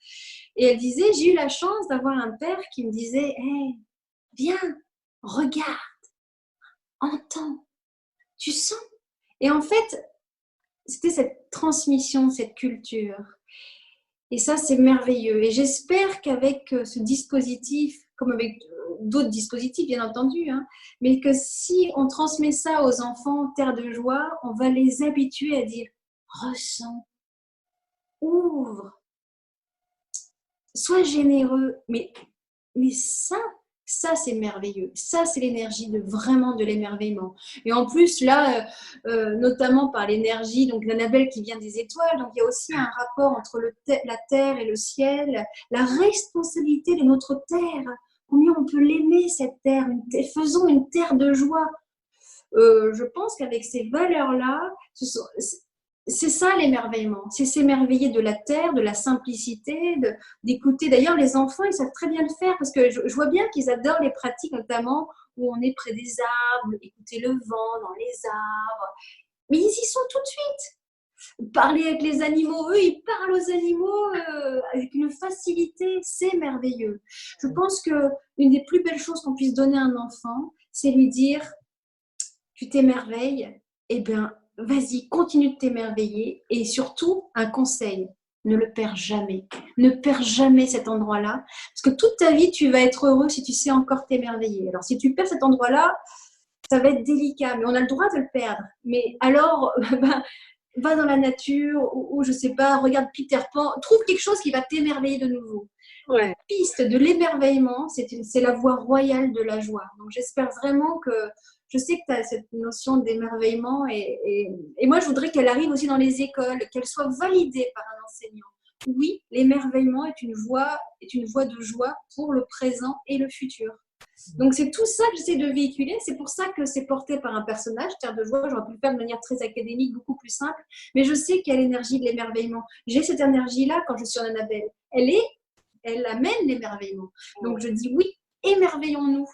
Et elle disait j'ai eu la chance d'avoir un père qui me disait hey, viens, regarde, entends, tu sens. Et en fait, c'était cette transmission, cette culture. Et ça, c'est merveilleux. Et j'espère qu'avec ce dispositif, comme avec d'autres dispositifs, bien entendu, hein, mais que si on transmet ça aux enfants, terre de joie, on va les habituer à dire ressens, ouvre, sois généreux. Mais ça, c'est merveilleux. Ça, c'est l'énergie vraiment de l'émerveillement. Et en plus, là, notamment par l'énergie, donc l'Annabelle qui vient des étoiles, donc il y a aussi un rapport entre la terre et le ciel, la responsabilité de notre terre. Combien on peut l'aimer, cette terre. Faisons une terre de joie. Je pense qu'avec ces valeurs-là, c'est ça l'émerveillement. C'est s'émerveiller de la terre, de la simplicité, d'écouter. D'ailleurs, les enfants, ils savent très bien le faire parce que je vois bien qu'ils adorent les pratiques, notamment où on est près des arbres, écouter le vent dans les arbres. Mais ils y sont tout de suite. Parler avec les animaux, eux, ils parlent aux animaux avec une facilité. C'est merveilleux. Je pense qu'une des plus belles choses qu'on puisse donner à un enfant, c'est lui dire tu t'émerveilles, eh bien, vas-y, continue de t'émerveiller. Et surtout, un conseil, ne le perds jamais. Ne perds jamais cet endroit-là. Parce que toute ta vie, tu vas être heureux si tu sais encore t'émerveiller. Alors, si tu perds cet endroit-là, ça va être délicat. Mais on a le droit de le perdre. Mais alors, va dans la nature ou je ne sais pas, regarde Peter Pan. Trouve quelque chose qui va t'émerveiller de nouveau. Ouais. La piste de l'émerveillement, c'est la voie royale de la joie. Donc, j'espère vraiment que je sais que tu as cette notion d'émerveillement et moi, je voudrais qu'elle arrive aussi dans les écoles, qu'elle soit validée par un enseignant. Oui, l'émerveillement est une voie de joie pour le présent et le futur. Donc, c'est tout ça que j'essaie de véhiculer. C'est pour ça que c'est porté par un personnage, Terre de joie. J'aurais pu le faire de manière très académique, beaucoup plus simple. Mais je sais qu'il y a l'énergie de l'émerveillement. J'ai cette énergie-là quand je suis en Annabelle. Elle amène l'émerveillement. Donc, je dis oui, émerveillons-nous.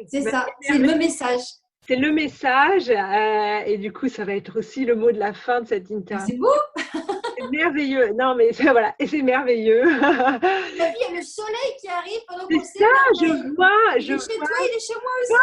C'est ça, c'est le message. C'est le message et du coup, ça va être aussi le mot de la fin de cette interview. C'est beau. merveilleux. Non, mais voilà, et c'est merveilleux. La vie, il y a le soleil qui arrive pendant C'est qu'on ça, s'émerveille. je vois, Il je est chez vois. toi, il est chez moi aussi.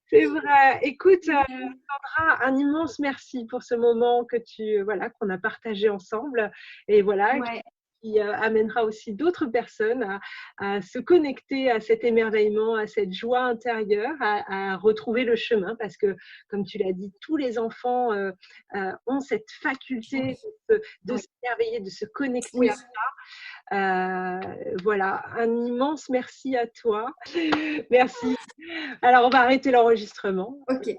C'est vrai. Écoute, Ouais. Sandra, un immense merci pour ce moment que voilà, qu'on a partagé ensemble. Et voilà, Ouais. qui amènera aussi d'autres personnes à se connecter à cet émerveillement, à cette joie intérieure, à retrouver le chemin, parce que, comme tu l'as dit, tous les enfants ont cette faculté de Oui. s'émerveiller, de se connecter Oui. à voilà, un immense merci à toi. Merci. Alors, on va arrêter l'enregistrement. Ok.